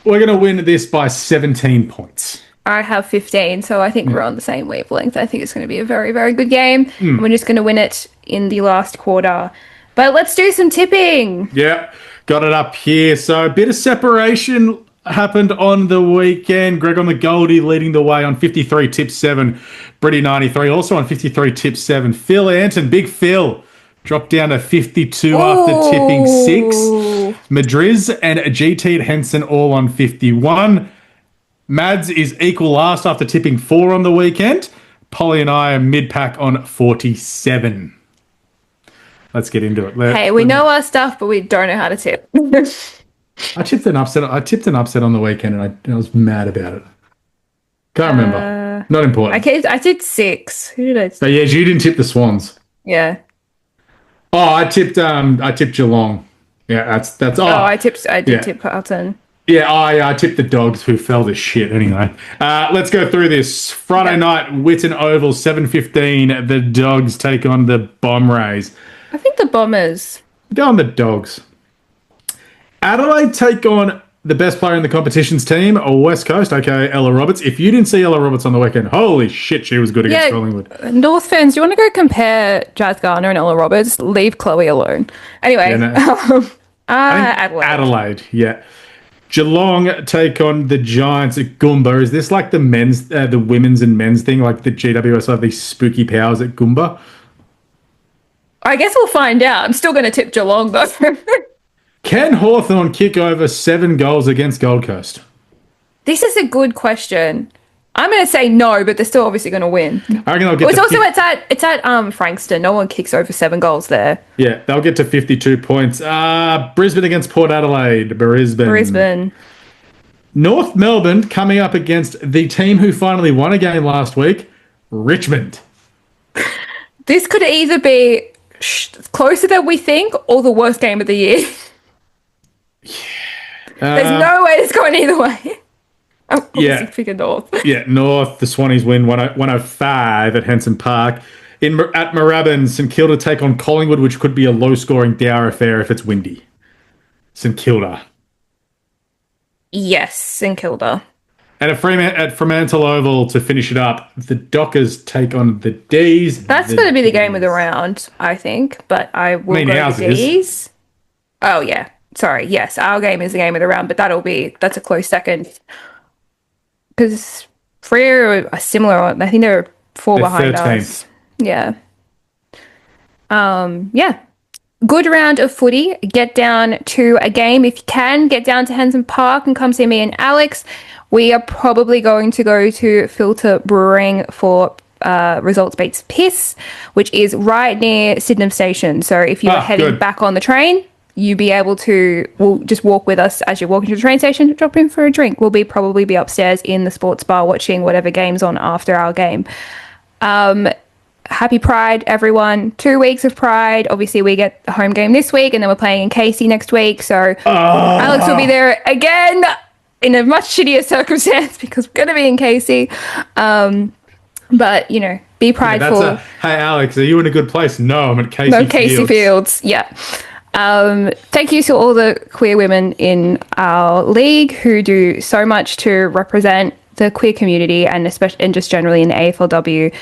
We're going to win this by 17 points. I have 15, so I think we're on the same wavelength. I think it's going to be a very, very good game. And we're just going to win it in the last quarter. But let's do some tipping. Yeah, got it up here. So a bit of separation happened on the weekend. Greg on the Goldie leading the way on 53 tips 7. Britty 93 also on 53 tips 7. Phil Anton, Big Phil, dropped down to 52 after tipping 6. Madriz and GT at Henson all on 51. Mads is equal last after tipping 4 on the weekend. Polly and I are mid-pack on 47. Let's get into it. Hey, we know our stuff, but we don't know how to tip. I tipped an upset on the weekend, and I was mad about it. Can't remember. Not important. I tipped 6. Who did I tip? So yeah, you didn't tip the Swans. Yeah. Oh, I tipped Geelong. Yeah, that's. I did tip Carlton. Yeah, I tipped the Dogs, who fell to shit anyway. Let's go through this. Friday night, Whitten Oval, 7:15. The Dogs take on the Bomb Rays. I think the Bombers. Go on the Dogs. Adelaide take on the best player in the competition's team, or West Coast, aka Ella Roberts. If you didn't see Ella Roberts on the weekend, holy shit, she was good against Collingwood. North fans, do you want to go compare Jazz Garner and Ella Roberts? Leave Chloe alone. Anyway, Adelaide, yeah. Geelong take on the Giants at Goomba. Is this like the women's and men's thing, like the GWS have these spooky powers at Goomba? I guess we'll find out. I'm still going to tip Geelong, though. Can Hawthorn kick over 7 goals against Gold Coast? This is a good question. I'm going to say no, but they're still obviously going to win. I reckon they'll get it's at Frankston. No one kicks over 7 goals there. Yeah, they'll get to 52 points. Brisbane against Port Adelaide. Brisbane. North Melbourne coming up against the team who finally won a game last week, Richmond. This could either be closer than we think or the worst game of the year. There's no way it's going either way. Yeah. Figure North. Yeah, North. The Swannies win 105 at Henson Park. At Moorabbin, St Kilda take on Collingwood, which could be a low-scoring dour affair if it's windy. St Kilda. Yes, St Kilda. And at Fremantle Oval to finish it up, the Dockers take on the D's. That's going to be the game of the round, I think. But I will go to D's. Oh, yeah. Sorry. Yes, our game is the game of the round, but that's a close second. Because Freo are similar. I think they're 4 behind 13th. us. Yeah. Yeah. Good round of footy. Get down to a game if you can. Get down to Henson Park and come see me and Alex. We are probably going to go to Filter Brewing for Results Beats Piss, which is right near Sydenham Station. So if you're heading back on the train, you'll be able to, just walk with us as you're walking to the train station, drop in for a drink. We'll probably be upstairs in the sports bar watching whatever game's on after our game. Happy Pride, everyone. 2 weeks of Pride. Obviously, we get the home game this week, and then we're playing in Casey next week. So Alex will be there again in a much shittier circumstance because we're going to be in Casey. But, be prideful. Yeah, hey, Alex, are you in a good place? No, I'm at Casey Fields. No, Casey Fields. Yeah. Thank you to all the queer women in our league who do so much to represent the queer community and especially and just generally in the AFLW.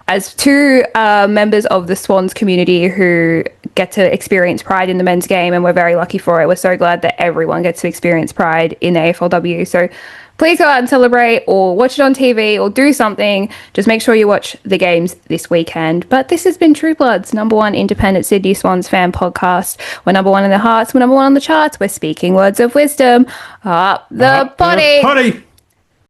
As 2 members of the Swans community who get to experience Pride in the men's game, and we're very lucky for it. We're so glad that everyone gets to experience Pride in the AFLW. So please go out and celebrate or watch it on TV or do something. Just make sure you watch the games this weekend. But this has been True Blood's #1 independent Sydney Swans fan podcast. We're #1 in the hearts. We're #1 on the charts. We're speaking words of wisdom. Up the potty.